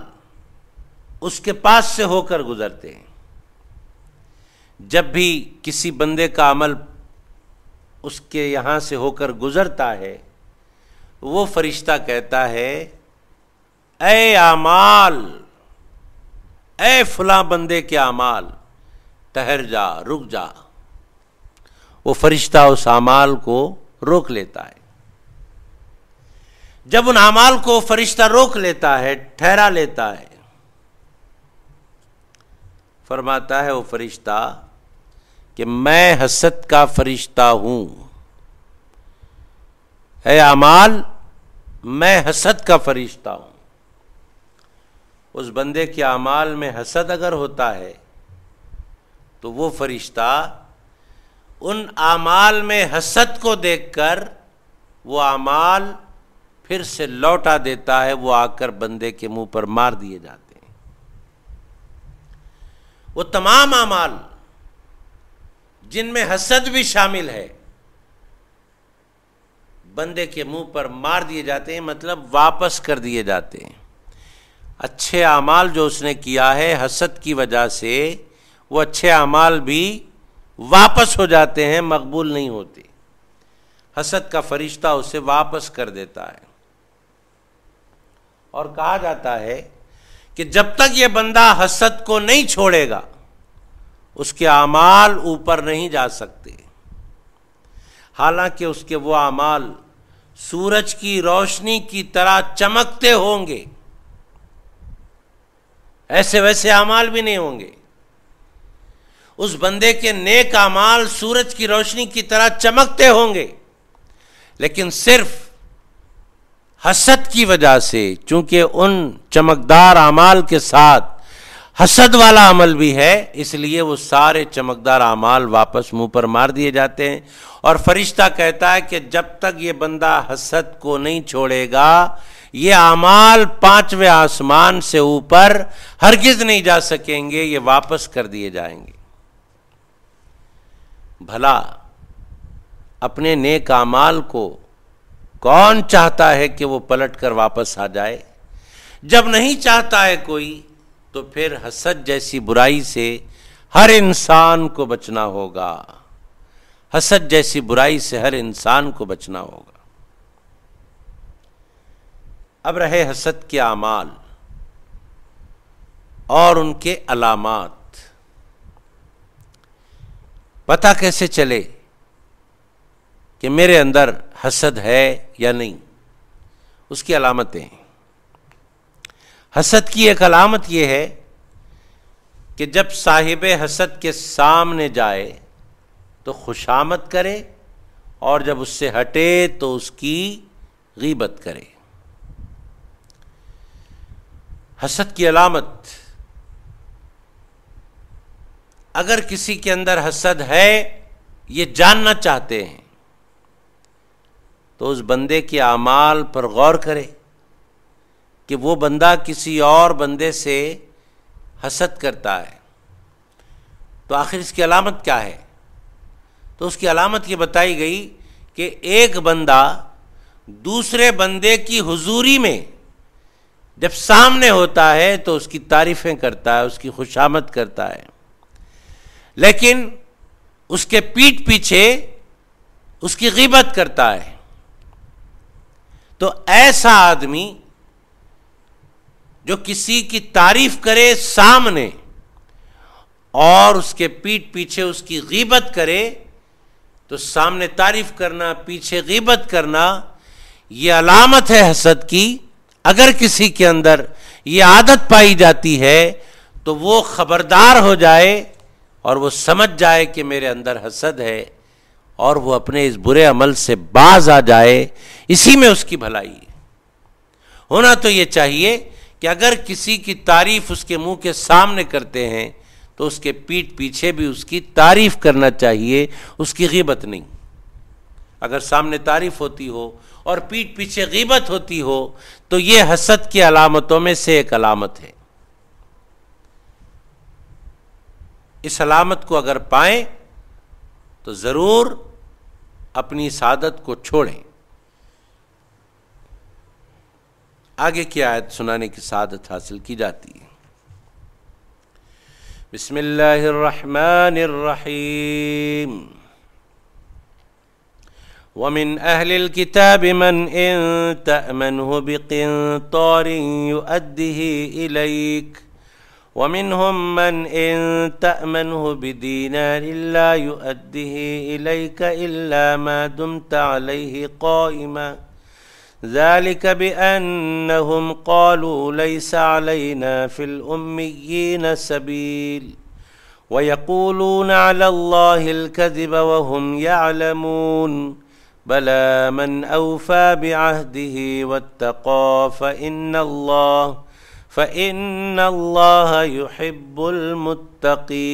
اس کے پاس سے ہو کر گزرتے ہیں۔ جب بھی کسی بندے کا عمل اس کے یہاں سے ہو کر گزرتا ہے، وہ فرشتہ کہتا ہے اے اعمال، اے فلاں بندے کے اعمال، ٹھہر جا، رک جا۔ وہ فرشتہ اس اعمال کو روک لیتا ہے۔ جب ان اعمال کو فرشتہ روک لیتا ہے، ٹھہرا لیتا ہے، فرماتا ہے وہ فرشتہ کہ میں حسد کا فرشتہ ہوں، اے اعمال میں حسد کا فرشتہ ہوں۔ اس بندے کے اعمال میں حسد اگر ہوتا ہے تو وہ فرشتہ ان اعمال میں حسد کو دیکھ کر وہ اعمال پھر سے لوٹا دیتا ہے، وہ آ کر بندے کے منہ پر مار دیے جاتے ہیں۔ وہ تمام اعمال جن میں حسد بھی شامل ہے بندے کے منہ پر مار دیے جاتے ہیں، مطلب واپس کر دیے جاتے ہیں۔ اچھے اعمال جو اس نے کیا ہے حسد کی وجہ سے، وہ اچھے اعمال بھی واپس ہو جاتے ہیں، مقبول نہیں ہوتے۔ حسد کا فرشتہ اسے واپس کر دیتا ہے، اور کہا جاتا ہے کہ جب تک یہ بندہ حسد کو نہیں چھوڑے گا اس کے اعمال اوپر نہیں جا سکتے، حالانکہ اس کے وہ اعمال سورج کی روشنی کی طرح چمکتے ہوں گے، ایسے ویسے اعمال بھی نہیں ہوں گے۔ اس بندے کے نیک اعمال سورج کی روشنی کی طرح چمکتے ہوں گے، لیکن صرف حسد کی وجہ سے، چونکہ ان چمکدار اعمال کے ساتھ حسد والا عمل بھی ہے، اس لیے وہ سارے چمکدار اعمال واپس منہ پر مار دیے جاتے ہیں، اور فرشتہ کہتا ہے کہ جب تک یہ بندہ حسد کو نہیں چھوڑے گا یہ اعمال 5ویں آسمان سے اوپر ہرگز نہیں جا سکیں گے، یہ واپس کر دیے جائیں گے۔ بھلا اپنے نیک اعمال کو کون چاہتا ہے کہ وہ پلٹ کر واپس آ جائے؟ جب نہیں چاہتا ہے کوئی تو پھر حسد جیسی برائی سے ہر انسان کو بچنا ہوگا، حسد جیسی برائی سے ہر انسان کو بچنا ہوگا۔ اب رہے حسد کے اعمال اور ان کے علامات، پتہ کیسے چلے کہ میرے اندر حسد ہے یا نہیں؟ اس کی علامتیں۔ حسد کی ایک علامت یہ ہے کہ جب صاحب حسد کے سامنے جائے تو خوشامد کرے، اور جب اس سے ہٹے تو اس کی غیبت کرے۔ حسد کی علامت، اگر کسی کے اندر حسد ہے یہ جاننا چاہتے ہیں تو اس بندے کے اعمال پر غور کرے کہ وہ بندہ کسی اور بندے سے حسد کرتا ہے، تو آخر اس کی علامت کیا ہے؟ تو اس کی علامت یہ بتائی گئی کہ ایک بندہ دوسرے بندے کی حضوری میں جب سامنے ہوتا ہے تو اس کی تعریفیں کرتا ہے، اس کی خوشامد کرتا ہے، لیکن اس کے پیٹھ پیچھے اس کی غیبت کرتا ہے۔ تو ایسا آدمی جو کسی کی تعریف کرے سامنے اور اس کے پیٹھ پیچھے اس کی غیبت کرے، تو سامنے تعریف کرنا، پیچھے غیبت کرنا، یہ علامت ہے حسد کی۔ اگر کسی کے اندر یہ عادت پائی جاتی ہے تو وہ خبردار ہو جائے اور وہ سمجھ جائے کہ میرے اندر حسد ہے، اور وہ اپنے اس برے عمل سے باز آ جائے، اسی میں اس کی بھلائی ہے۔ ہونا تو یہ چاہیے کہ اگر کسی کی تعریف اس کے منہ کے سامنے کرتے ہیں تو اس کے پیٹھ پیچھے بھی اس کی تعریف کرنا چاہیے، اس کی غیبت نہیں۔ اگر سامنے تعریف ہوتی ہو اور پیٹھ پیچھے غیبت ہوتی ہو تو یہ حسد کی علامتوں میں سے ایک علامت ہے۔ اس علامت کو اگر پائیں تو ضرور اپنی سعادت کو چھوڑیں۔ آگے کی آیت سنانے کی سعادت حاصل کی جاتی ہے۔ بسم اللہ الرحمن الرحیم۔ وَمِنْ أَهْلِ الْكِتَابِ مَنْ إِن تَأْمَنْهُ بِقِنطَارٍ يُؤَدِّهِ إِلَيْكَ وَمِنْهُمْ مَنْ إِن تَأْمَنْهُ بِدِينَارٍ لَا يُؤَدِّهِ إِلَيْكَ إِلَّا مَا دُمْتَ عَلَيْهِ قَائِمًا ذَلِكَ بِأَنَّهُمْ قَالُوا لَيْسَ عَلَيْنَا فِي الْأُمِّيِّينَ سَبِيلٌ وَيَقُولُونَ عَلَى اللَّهِ الْكَذِبَ وَهُمْ يَعْلَمُونَ بَلَى مَنْ أَوْفَى بِعَهْدِهِ وَاتَّقَى فَإِنَّ اللَّهَ يُحِبُّ الْمُتَّقِينَ۔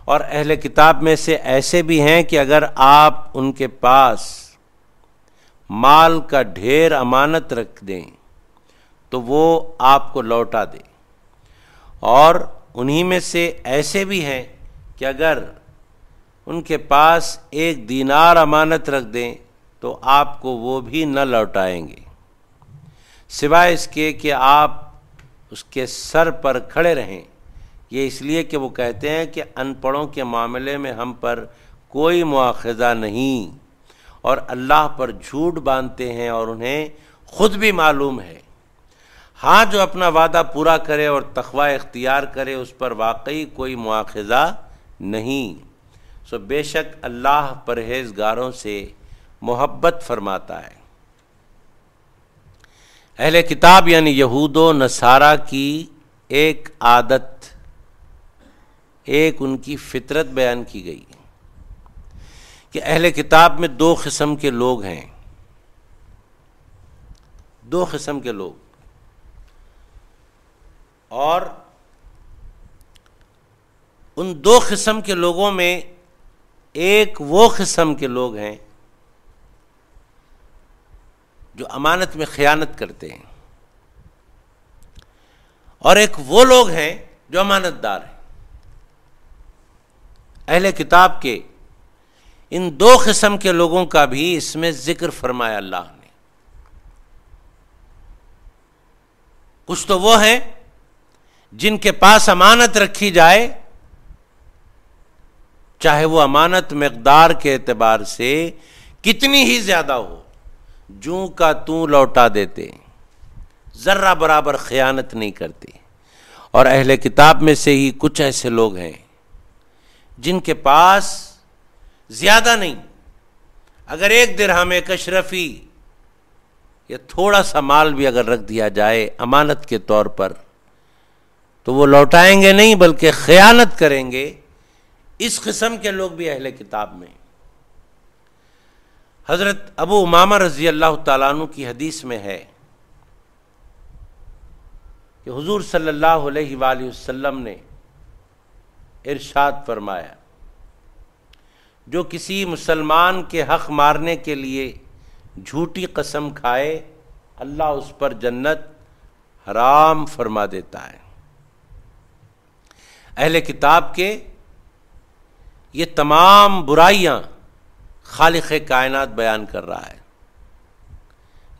اور اہل کتاب میں سے ایسے بھی ہیں کہ اگر آپ ان کے پاس مال کا ڈھیر امانت رکھ دیں تو وہ آپ کو لوٹا دیں، اور انہی میں سے ایسے بھی ہیں کہ اگر ان کے پاس 1 دینار امانت رکھ دیں تو آپ کو وہ بھی نہ لوٹائیں گے، سوائے اس کے کہ آپ اس کے سر پر کھڑے رہیں۔ یہ اس لیے کہ وہ کہتے ہیں کہ ان پڑھوں کے معاملے میں ہم پر کوئی مواخذہ نہیں، اور اللہ پر جھوٹ باندھتے ہیں اور انہیں خود بھی معلوم ہے۔ ہاں، جو اپنا وعدہ پورا کرے اور تقوی اختیار کرے اس پر واقعی کوئی مواخذہ نہیں، سو بے شک اللہ پرہیزگاروں سے محبت فرماتا ہے۔ اہل کتاب یعنی یہود و نصارہ کی ایک عادت، ایک ان کی فطرت بیان کی گئی ہے کہ اہل کتاب میں 2 قسم کے لوگ ہیں، 2 قسم کے لوگ، اور ان 2 قسم کے لوگوں میں ایک وہ قسم کے لوگ ہیں جو امانت میں خیانت کرتے ہیں، اور ایک وہ لوگ ہیں جو امانت دار ہیں۔ اہل کتاب کے ان دو قسم کے لوگوں کا بھی اس میں ذکر فرمایا اللہ نے۔ کچھ تو وہ ہیں جن کے پاس امانت رکھی جائے، چاہے وہ امانت مقدار کے اعتبار سے کتنی ہی زیادہ ہو، جوں کا توں لوٹا دیتے، ذرہ برابر خیانت نہیں کرتے۔ اور اہل کتاب میں سے ہی کچھ ایسے لوگ ہیں جن کے پاس زیادہ نہیں، اگر 1 درہم، 1 اشرفی یا تھوڑا سا مال بھی اگر رکھ دیا جائے امانت کے طور پر، تو وہ لوٹائیں گے نہیں بلکہ خیانت کریں گے۔ اس قسم کے لوگ بھی اہل کتاب میں۔ حضرت ابو امامہ رضی اللہ تعالیٰ عنہ کی حدیث میں ہے کہ حضور صلی اللہ علیہ وآلہ وسلم نے ارشاد فرمایا، جو کسی مسلمان کے حق مارنے کے لیے جھوٹی قسم کھائے، اللہ اس پر جنت حرام فرما دیتا ہے۔ اہل کتاب کے یہ تمام برائیاں خالق کائنات بیان کر رہا ہے،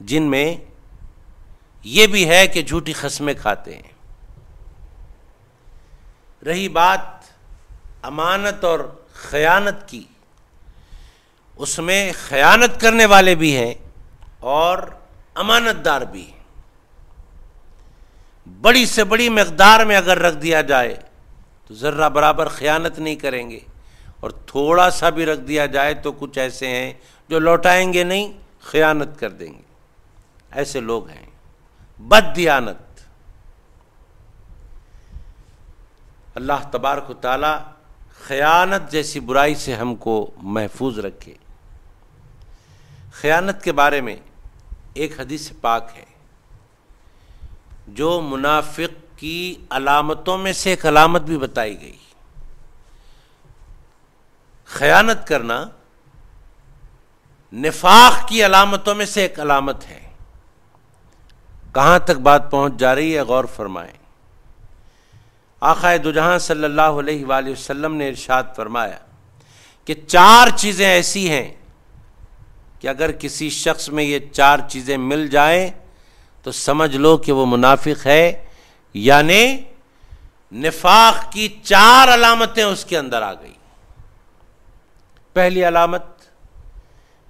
جن میں یہ بھی ہے کہ جھوٹی قسمیں کھاتے ہیں۔ رہی بات امانت اور خیانت کی، اس میں خیانت کرنے والے بھی ہیں اور امانت دار بھی ہیں۔ بڑی سے بڑی مقدار میں اگر رکھ دیا جائے تو ذرہ برابر خیانت نہیں کریں گے، اور تھوڑا سا بھی رکھ دیا جائے تو کچھ ایسے ہیں جو لوٹائیں گے نہیں، خیانت کر دیں گے۔ ایسے لوگ ہیں بد دیانت۔ اللہ تبارک و تعالی خیانت جیسی برائی سے ہم کو محفوظ رکھے۔ خیانت کے بارے میں ایک حدیث پاک ہے جو منافق کی علامتوں میں سے ایک علامت بھی بتائی گئی۔ خیانت کرنا نفاق کی علامتوں میں سے ایک علامت ہے۔ کہاں تک بات پہنچ جا رہی ہے غور فرمائیں۔ آقا دو جہاں صلی اللہ علیہ وآلہ وسلم نے ارشاد فرمایا کہ 4 چیزیں ایسی ہیں کہ اگر کسی شخص میں یہ 4 چیزیں مل جائیں تو سمجھ لو کہ وہ منافق ہے، یعنی نفاق کی 4 علامتیں اس کے اندر آ گئی۔ پہلی علامت،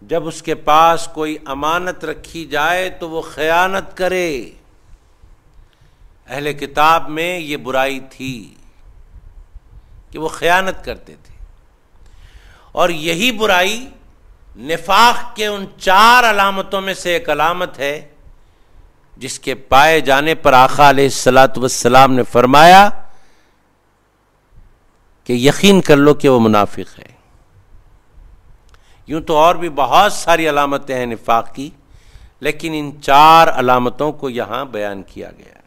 جب اس کے پاس کوئی امانت رکھی جائے تو وہ خیانت کرے۔ اہل کتاب میں یہ برائی تھی کہ وہ خیانت کرتے تھے، اور یہی برائی نفاق کے ان 4 علامتوں میں سے ایک علامت ہے جس کے پائے جانے پر آقا علیہ الصلاۃ والسلام نے فرمایا کہ یقین کر لو کہ وہ منافق ہے۔ یوں تو اور بھی بہت ساری علامتیں ہیں نفاق کی، لیکن ان 4 علامتوں کو یہاں بیان کیا گیا ہے۔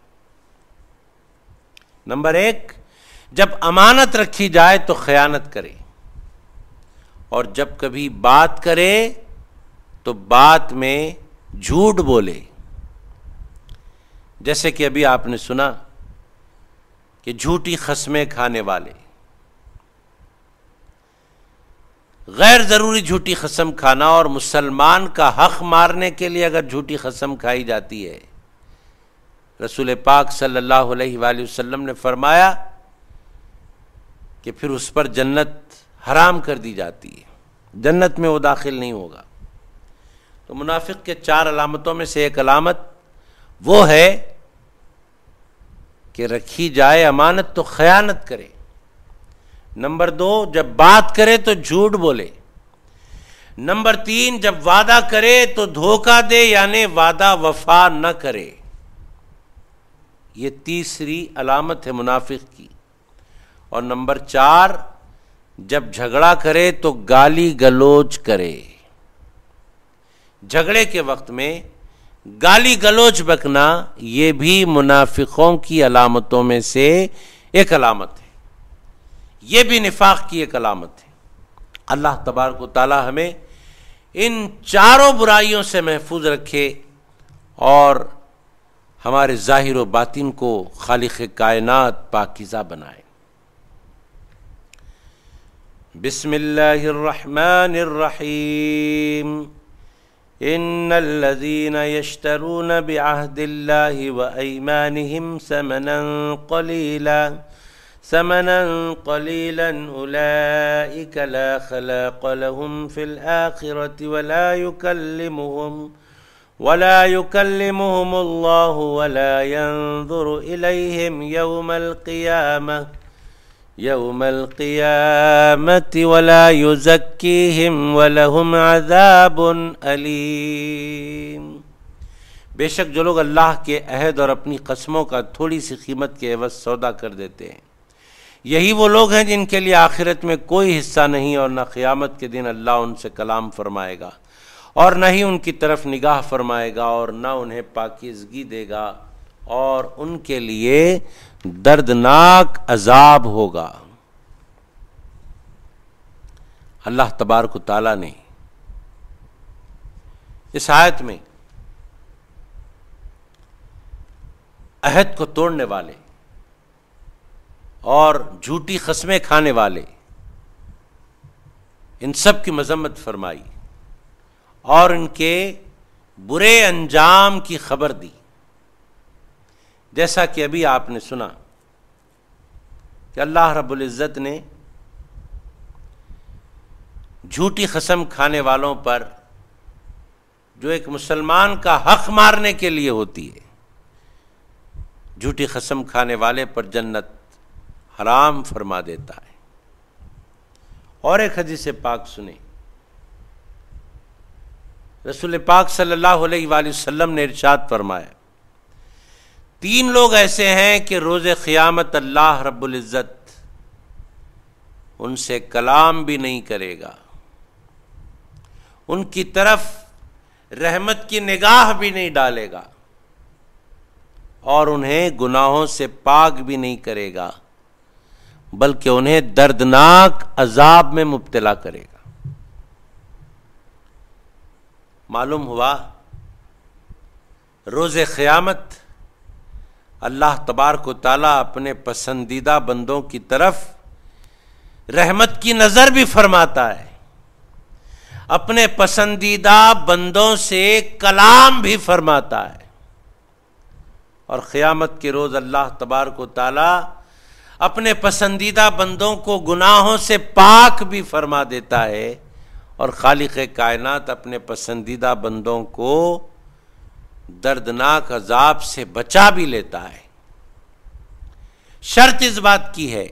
نمبر 1، جب امانت رکھی جائے تو خیانت کرے، اور جب کبھی بات کرے تو بات میں جھوٹ بولے۔ جیسے کہ ابھی آپ نے سنا کہ جھوٹی قسمیں کھانے والے، غیر ضروری جھوٹی قسم کھانا، اور مسلمان کا حق مارنے کے لیے اگر جھوٹی قسم کھائی جاتی ہے، رسول پاک صلی اللہ علیہ وآلہ وسلم نے فرمایا کہ پھر اس پر جنت حرام کر دی جاتی ہے، جنت میں وہ داخل نہیں ہوگا۔ تو منافق کے 4 علامتوں میں سے ایک علامت وہ ہے کہ رکھی جائے امانت تو خیانت کرے۔ نمبر 2، جب بات کرے تو جھوٹ بولے۔ نمبر 3، جب وعدہ کرے تو دھوکہ دے، یعنی وعدہ وفا نہ کرے۔ یہ تیسری علامت ہے منافق کی۔ اور نمبر 4، جب جھگڑا کرے تو گالی گلوچ کرے۔ جھگڑے کے وقت میں گالی گلوچ بکنا یہ بھی منافقوں کی علامتوں میں سے ایک علامت ہے، یہ بھی نفاق کی ایک علامت ہے۔ اللہ تبارک و تعالی ہمیں ان چاروں برائیوں سے محفوظ رکھے اور ہمارے ظاہر و باطن کو خالق کائنات پاکیزہ بنائے۔ بسم اللہ الرحمن الرحیم۔ ان الذين يشترون بعهد الله وأيمانهم ثمنا قليلا أولئك لا خلاق لهم في الآخرة ولا يكلمهم الله ولا ينظر إليهم يوم القيامة ولا يزكيهم ولهم عذاب أليم۔ بے شک جو لوگ اللہ کے عہد اور اپنی قسموں کا تھوڑی سی قیمت کے عوض سودا کر دیتے ہیں، یہی وہ لوگ ہیں جن کے لیے آخرت میں کوئی حصہ نہیں، اور نہ قیامت کے دن اللہ ان سے کلام فرمائے گا اور نہ ہی ان کی طرف نگاہ فرمائے گا اور نہ انہیں پاکیزگی دے گا، اور ان کے لیے دردناک عذاب ہوگا۔ اللہ تبارک و تعالیٰ نے اس آیت میں عہد کو توڑنے والے اور جھوٹی قسمیں کھانے والے ان سب کی مذمت فرمائی اور ان کے برے انجام کی خبر دی۔ جیسا کہ ابھی آپ نے سنا کہ اللہ رب العزت نے جھوٹی قسم کھانے والوں پر، جو ایک مسلمان کا حق مارنے کے لیے ہوتی ہے، جھوٹی قسم کھانے والے پر جنت حرام فرما دیتا ہے۔ اور ایک حدیث پاک سنیں، رسول پاک صلی اللہ علیہ وآلہ وسلم نے ارشاد فرمایا، 3 لوگ ایسے ہیں کہ روز قیامت اللہ رب العزت ان سے کلام بھی نہیں کرے گا، ان کی طرف رحمت کی نگاہ بھی نہیں ڈالے گا، اور انہیں گناہوں سے پاک بھی نہیں کرے گا، بلکہ انہیں دردناک عذاب میں مبتلا کرے گا۔ معلوم ہوا روز قیامت اللہ تبارک و تعالیٰ اپنے پسندیدہ بندوں کی طرف رحمت کی نظر بھی فرماتا ہے، اپنے پسندیدہ بندوں سے کلام بھی فرماتا ہے، اور قیامت کے روز اللہ تبارک و تعالیٰ اپنے پسندیدہ بندوں کو گناہوں سے پاک بھی فرما دیتا ہے، اور خالق کائنات اپنے پسندیدہ بندوں کو دردناک عذاب سے بچا بھی لیتا ہے۔ شرط اس بات کی ہے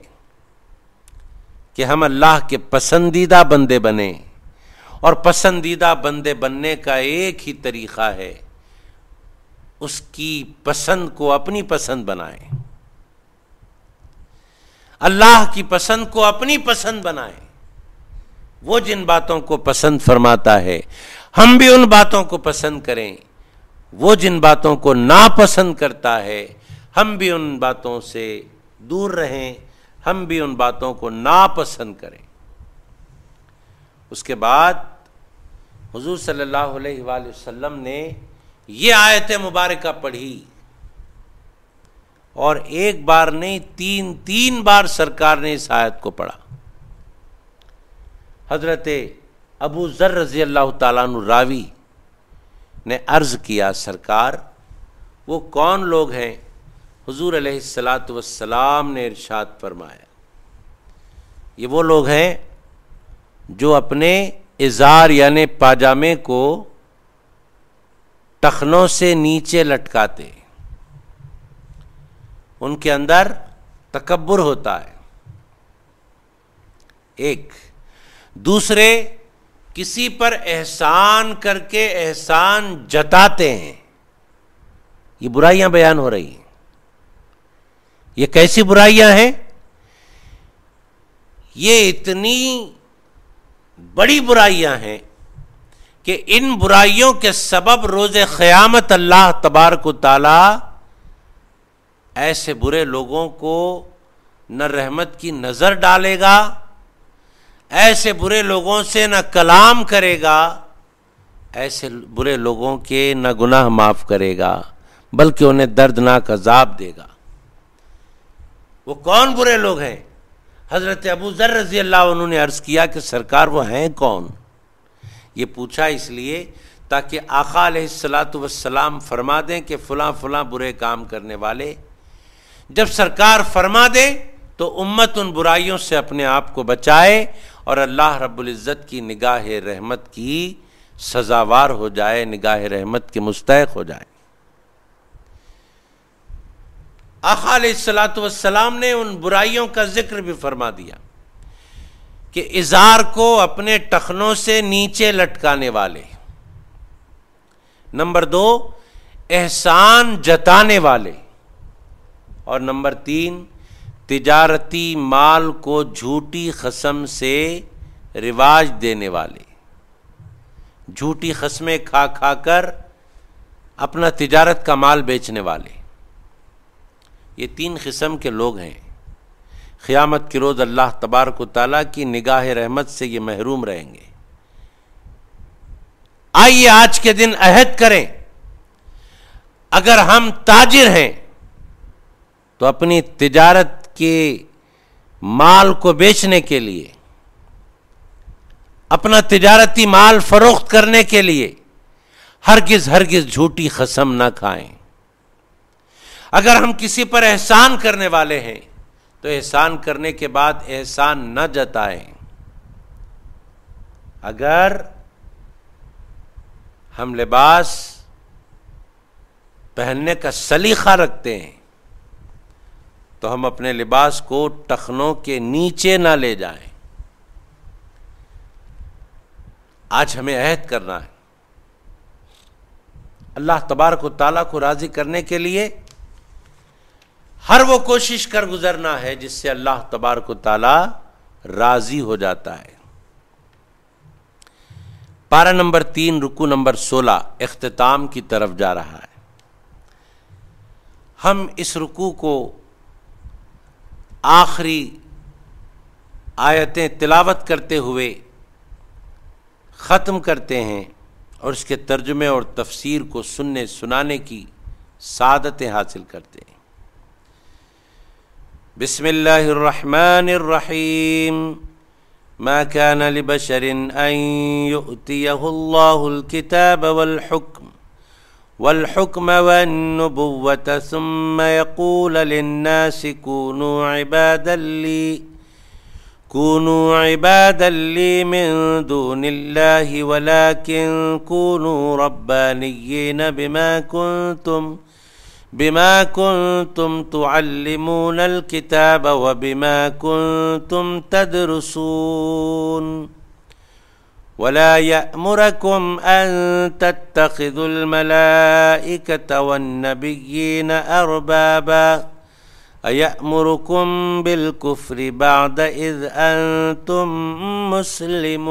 کہ ہم اللہ کے پسندیدہ بندے بنیں، اور پسندیدہ بندے بننے کا ایک ہی طریقہ ہے، اس کی پسند کو اپنی پسند بنائیں، اللہ کی پسند کو اپنی پسند بنائیں۔ وہ جن باتوں کو پسند فرماتا ہے ہم بھی ان باتوں کو پسند کریں، وہ جن باتوں کو ناپسند کرتا ہے ہم بھی ان باتوں سے دور رہیں، ہم بھی ان باتوں کو ناپسند کریں۔ اس کے بعد حضور صلی اللہ علیہ وآلہ وسلم نے یہ آیت مبارکہ پڑھی، اور ایک بار نہیں، 3 بار سرکار نے اس آیت کو پڑھا۔ حضرت ابو ذر رضی اللہ تعالیٰ عنہ راوی نے عرض کیا، سرکار وہ کون لوگ ہیں؟ حضور علیہ السلام نے ارشاد فرمایا، یہ وہ لوگ ہیں جو اپنے ازار یعنی پاجامے کو ٹخنوں سے نیچے لٹکاتے، ان کے اندر تکبر ہوتا ہے، ایک دوسرے کسی پر احسان کر کے احسان جتاتے ہیں۔ یہ برائیاں بیان ہو رہی ہیں، یہ کیسی برائیاں ہیں؟ یہ اتنی بڑی برائیاں ہیں کہ ان برائیوں کے سبب روز قیامت اللہ تبارک و تعالی ایسے برے لوگوں کو نہ رحمت کی نظر ڈالے گا، ایسے برے لوگوں سے نہ کلام کرے گا، ایسے برے لوگوں کے نہ گناہ معاف کرے گا، بلکہ انہیں دردناک عذاب دے گا۔ وہ کون برے لوگ ہیں؟ حضرت ابو ذر رضی اللہ عنہ نے عرض کیا کہ سرکار وہ ہیں کون؟ یہ پوچھا اس لیے تاکہ آقا علیہ الصلاۃ والسلام فرما دیں کہ فلاں فلاں برے کام کرنے والے۔ جب سرکار فرما دے تو امت ان برائیوں سے اپنے آپ کو بچائے اور اللہ رب العزت کی نگاہ رحمت کی سزاوار ہو جائے، نگاہ رحمت کے مستحق ہو جائے۔ آقا علیہ الصلاۃ والسلام نے ان برائیوں کا ذکر بھی فرما دیا کہ ازار کو اپنے ٹخنوں سے نیچے لٹکانے والے، نمبر 2 احسان جتانے والے، اور نمبر 3 تجارتی مال کو جھوٹی قسم سے رواج دینے والے، جھوٹی قسمیں کھا کھا کر اپنا تجارت کا مال بیچنے والے۔ یہ 3 قسم کے لوگ ہیں، قیامت کے روز اللہ تبارک و تعالیٰ کی نگاہ رحمت سے یہ محروم رہیں گے۔ آئیے آج کے دن عہد کریں، اگر ہم تاجر ہیں تو اپنی تجارت کے مال کو بیچنے کے لیے، اپنا تجارتی مال فروخت کرنے کے لیے ہرگز جھوٹی قسم نہ کھائیں۔ اگر ہم کسی پر احسان کرنے والے ہیں تو احسان کرنے کے بعد احسان نہ جتائیں۔ اگر ہم لباس پہننے کا سلیقہ رکھتے ہیں تو ہم اپنے لباس کو ٹخنوں کے نیچے نہ لے جائیں۔ آج ہمیں عہد کرنا ہے، اللہ تبارک و تعالیٰ کو راضی کرنے کے لیے ہر وہ کوشش کر گزرنا ہے جس سے اللہ تبارک و تعالیٰ راضی ہو جاتا ہے۔ پارہ نمبر 3 رکوع نمبر 16 اختتام کی طرف جا رہا ہے۔ ہم اس رکوع کو آخری آیتیں تلاوت کرتے ہوئے ختم کرتے ہیں اور اس کے ترجمے اور تفسیر کو سننے سنانے کی سعادتیں حاصل کرتے ہیں۔ بسم اللہ الرحمن الرحیم ما كان لبشر ان يؤتيه الله الكتاب والحكم والنبوة ثم يقول للناس كونوا عبادا لي من دون الله ولكن كونوا ربانيين بما كنتم تعلمون الكتاب وبما كنتم تدرسون ولا يأمركم أن تتخذوا الملائكة والنبيين أربابا أيأمركم بالكفر بعد إذ أنتم مسلمون۔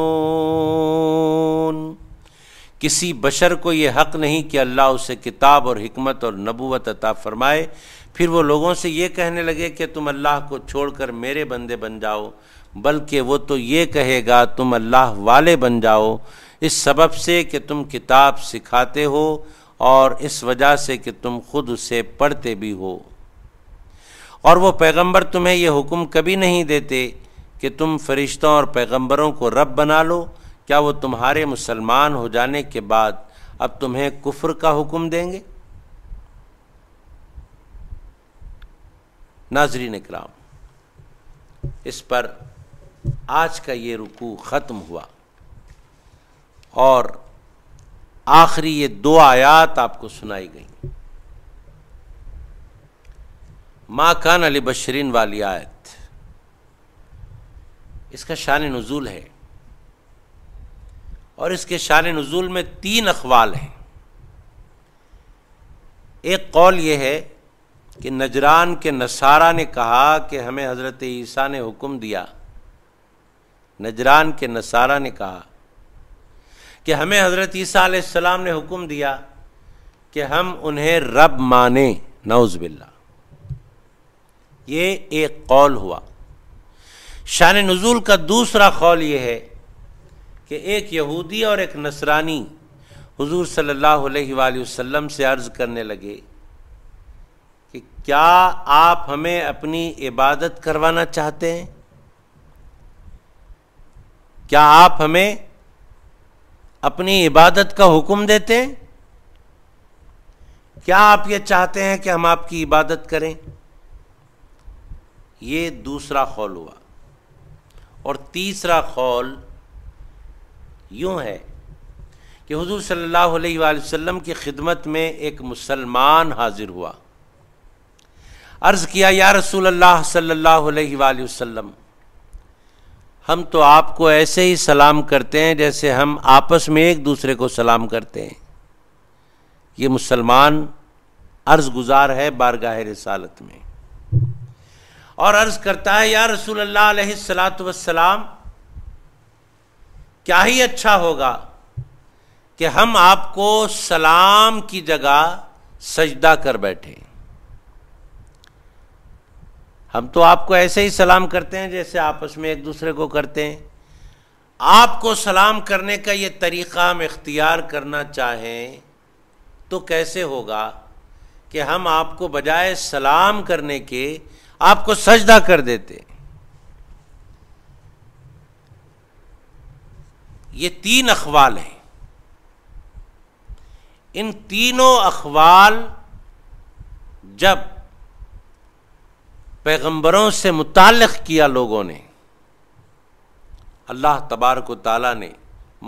کسی بشر کو یہ حق نہیں کہ اللہ اسے کتاب اور حکمت اور نبوت عطا فرمائے، پھر وہ لوگوں سے یہ کہنے لگے کہ تم اللہ کو چھوڑ کر میرے بندے بن جاؤ، بلکہ وہ تو یہ کہے گا تم اللہ والے بن جاؤ، اس سبب سے کہ تم کتاب سکھاتے ہو اور اس وجہ سے کہ تم خود اسے پڑھتے بھی ہو۔ اور وہ پیغمبر تمہیں یہ حکم کبھی نہیں دیتے کہ تم فرشتوں اور پیغمبروں کو رب بنا لو، کیا وہ تمہارے مسلمان ہو جانے کے بعد اب تمہیں کفر کا حکم دیں گے؟ ناظرین اکرام، اس پر آج کا یہ رکوع ختم ہوا اور آخری یہ 2 آیات آپ کو سنائی گئیں۔ ما کان لبشرین والی آیت، اس کا شان نزول ہے، اور اس کے شان نزول میں 3 اقوال ہیں۔ ایک قول یہ ہے کہ نجران کے نصارہ نے کہا کہ ہمیں حضرت عیسیٰ نے حکم دیا، نجران کے نصارہ نے کہا کہ ہمیں حضرت عیسیٰ علیہ السلام نے حکم دیا کہ ہم انہیں رب مانیں، نعوذ باللہ۔ یہ ایک قول ہوا۔ شان نزول کا دوسرا قول یہ ہے کہ ایک یہودی اور ایک نصرانی حضور صلی اللہ علیہ وآلہ وسلم سے عرض کرنے لگے کہ کیا آپ ہمیں اپنی عبادت کروانا چاہتے ہیں؟ کیا آپ ہمیں اپنی عبادت کا حکم دیتے ہیں؟ کیا آپ یہ چاہتے ہیں کہ ہم آپ کی عبادت کریں؟ یہ دوسرا قول ہوا. اور تیسرا قول یوں ہے کہ حضور صلی اللہ علیہ وآلہ وسلم کی خدمت میں ایک مسلمان حاضر ہوا. عرض کیا یا رسول اللہ صلی اللہ علیہ وآلہ وسلم، ہم تو آپ کو ایسے ہی سلام کرتے ہیں جیسے ہم آپس میں ایک دوسرے کو سلام کرتے ہیں. یہ مسلمان عرض گزار ہے بارگاہ رسالت میں اور عرض کرتا ہے یا رسول اللہ علیہ الصلاۃ والسلام، کیا ہی اچھا ہوگا کہ ہم آپ کو سلام کی جگہ سجدہ کر بیٹھیں. ہم تو آپ کو ایسے ہی سلام کرتے ہیں جیسے آپس میں ایک دوسرے کو کرتے ہیں. آپ کو سلام کرنے کا یہ طریقہ ہم اختیار کرنا چاہیں تو کیسے ہوگا کہ ہم آپ کو بجائے سلام کرنے کے آپ کو سجدہ کر دیتے. یہ تین اقوال ہیں. ان تینوں اقوال جب پیغمبروں سے متعلق کیا لوگوں نے، اللہ تبارک و تعالیٰ نے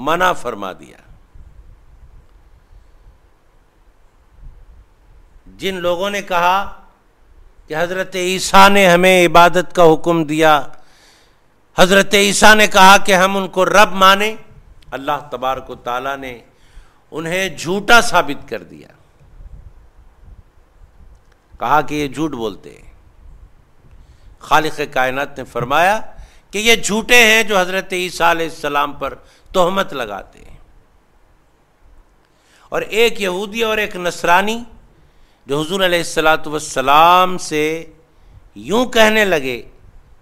منع فرما دیا. جن لوگوں نے کہا کہ حضرت عیسیٰ نے ہمیں عبادت کا حکم دیا، حضرت عیسیٰ نے کہا کہ ہم ان کو رب مانیں، اللہ تبارک و تعالیٰ نے انہیں جھوٹا ثابت کر دیا. کہا کہ یہ جھوٹ بولتے ہیں. خالق کائنات نے فرمایا کہ یہ جھوٹے ہیں جو حضرت عیسیٰ علیہ السلام پر تہمت لگاتے ہیں. اور ایک یہودی اور ایک نصرانی جو حضور علیہ السلام سے یوں کہنے لگے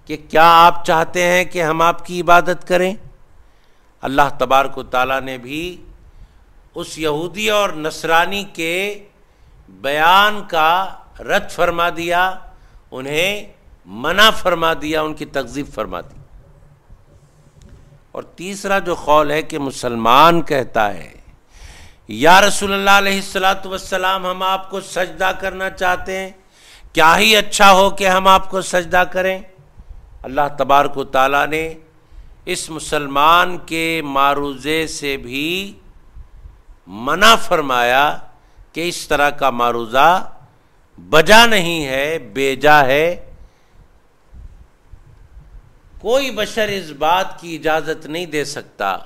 کہ کیا آپ چاہتے ہیں کہ ہم آپ کی عبادت کریں؟ اللہ تبارک و تعالیٰ نے بھی اس یہودی اور نصرانی کے بیان کا رد فرما دیا، انہیں منع فرما دیا، ان کی تکذیب فرما دی. اور تیسرا جو قول ہے کہ مسلمان کہتا ہے یا رسول اللہ علیہ السلام ہم آپ کو سجدہ کرنا چاہتے ہیں، کیا ہی اچھا ہو کہ ہم آپ کو سجدہ کریں. اللہ تبارک و تعالیٰ نے اس مسلمان کے معروضے سے بھی منع فرمایا کہ اس طرح کا معروضہ بجا نہیں ہے، بیجا ہے. کوئی بشر اس بات کی اجازت نہیں دے سکتا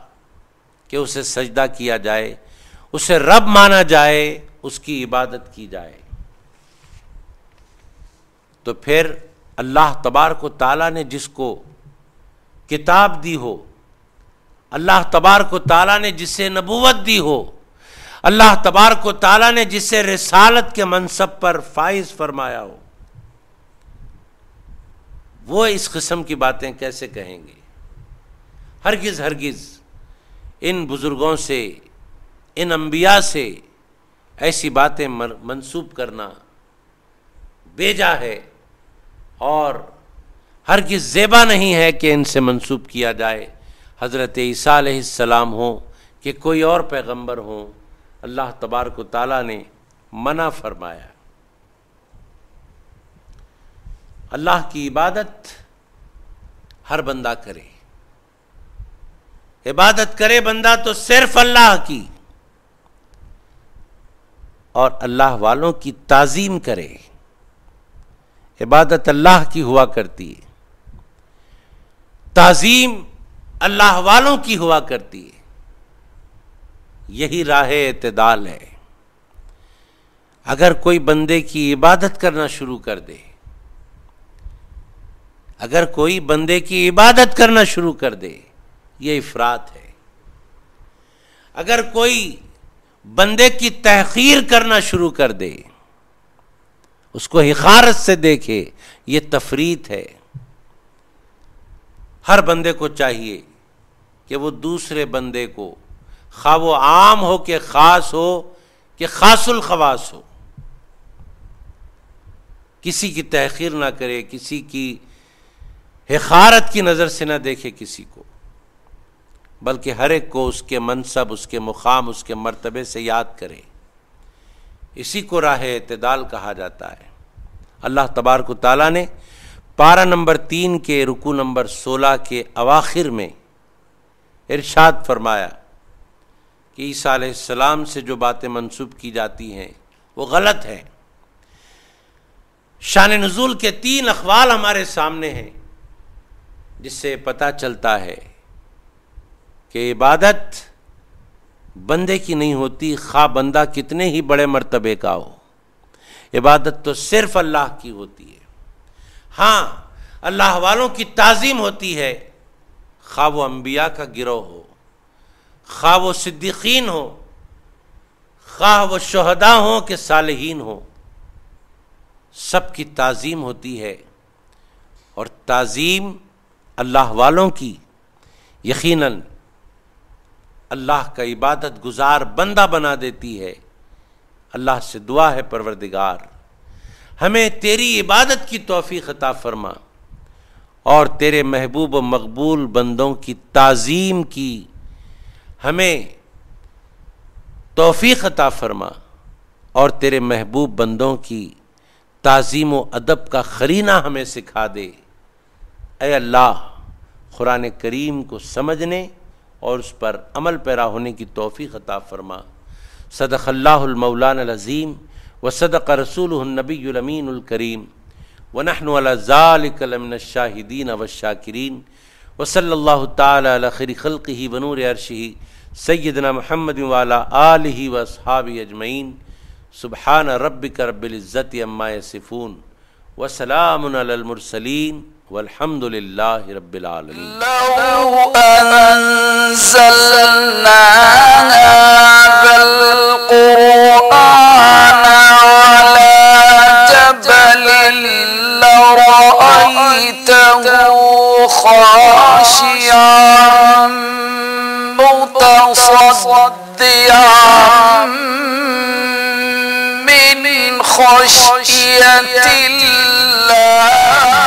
کہ اسے سجدہ کیا جائے، اسے رب مانا جائے، اس کی عبادت کی جائے. تو پھر اللہ تبارک و تعالیٰ نے جس کو کتاب دی ہو، اللہ تبارک و تعالیٰ نے جسے نبوت دی ہو، اللہ تبارک و تعالیٰ نے جسے رسالت کے منصب پر فائز فرمایا ہو، وہ اس قسم کی باتیں کیسے کہیں گے؟ ہرگز ہرگز ان بزرگوں سے، ان انبیاء سے ایسی باتیں منسوب کرنا بیجا ہے اور ہرگز زیبا نہیں ہے کہ ان سے منسوب کیا جائے. حضرت عیسیٰ علیہ السلام ہوں کہ کوئی اور پیغمبر ہوں، اللہ تبارک و تعالیٰ نے منع فرمایا. اللہ کی عبادت ہر بندہ کرے، عبادت کرے بندہ تو صرف اللہ کی، اور اللہ والوں کی تعظیم کرے. عبادت اللہ کی ہوا کرتی ہے، تعظیم اللہ والوں کی ہوا کرتی ہے. یہی راہ اعتدال ہے. اگر کوئی بندے کی عبادت کرنا شروع کر دے، اگر کوئی بندے کی عبادت کرنا شروع کر دے، یہ افراط ہے. اگر کوئی بندے کی تحقیر کرنا شروع کر دے، اس کو حقارت سے دیکھے، یہ تفریط ہے. ہر بندے کو چاہیے کہ وہ دوسرے بندے کو، خواہ وہ عام ہو کہ خاص ہو کہ خاص الخواص ہو، کسی کی تحقیر نہ کرے، کسی کی حقارت کی نظر سے نہ دیکھے کسی کو، بلکہ ہر ایک کو اس کے منصب، اس کے مقام، اس کے مرتبے سے یاد کرے۔ اسی کو راہ اعتدال کہا جاتا ہے۔ اللہ تبارک و تعالیٰ نے پارہ نمبر 3 کے رکوع نمبر 16 کے اواخر میں ارشاد فرمایا کہ عیسیٰ علیہ السلام سے جو باتیں منسوب کی جاتی ہیں وہ غلط ہیں۔ شان نزول کے 3 اقوال ہمارے سامنے ہیں، جس سے پتہ چلتا ہے کہ عبادت بندے کی نہیں ہوتی، خواہ بندہ کتنے ہی بڑے مرتبے کا ہو، عبادت تو صرف اللہ کی ہوتی ہے۔ ہاں، اللہ والوں کی تعظیم ہوتی ہے، خواہ وہ انبیاء کا گروہ ہو، خواہ وہ صدیقین ہو، خواہ وہ شہداء ہوں کہ صالحین ہوں، سب کی تعظیم ہوتی ہے۔ اور تعظیم اللہ والوں کی یقیناً اللہ کا عبادت گزار بندہ بنا دیتی ہے۔ اللہ سے دعا ہے پروردگار ہمیں تیری عبادت کی توفیق عطا فرما، اور تیرے محبوب و مقبول بندوں کی تعظیم کی ہمیں توفیق عطا فرما، اور تیرے محبوب بندوں کی تعظیم و ادب کا قرینہ ہمیں سکھا دے۔ اے اللہ، قرآن کریم کو سمجھنے اور اس پر عمل پیرا ہونے کی توفیق عطا فرما۔ صدق اللہ المولانا العظیم وصدق رسولہ النبی الامین الکریم، ونحن علی ذلک لمن الشاہدین والشاکرین، وصلی اللہ تعالی علی خیر خلقہ ونور عرشہ سیدنا محمد وعلی آلہ واصحابہ اجمعین۔ سبحان ربک رب العزت عما یصفون وسلام علی المرسلین والحمد للہ رب العالمین۔ لو أنزلنا هذا القرآن على جبل لرأيته خاشعا متصدعا من خشية الله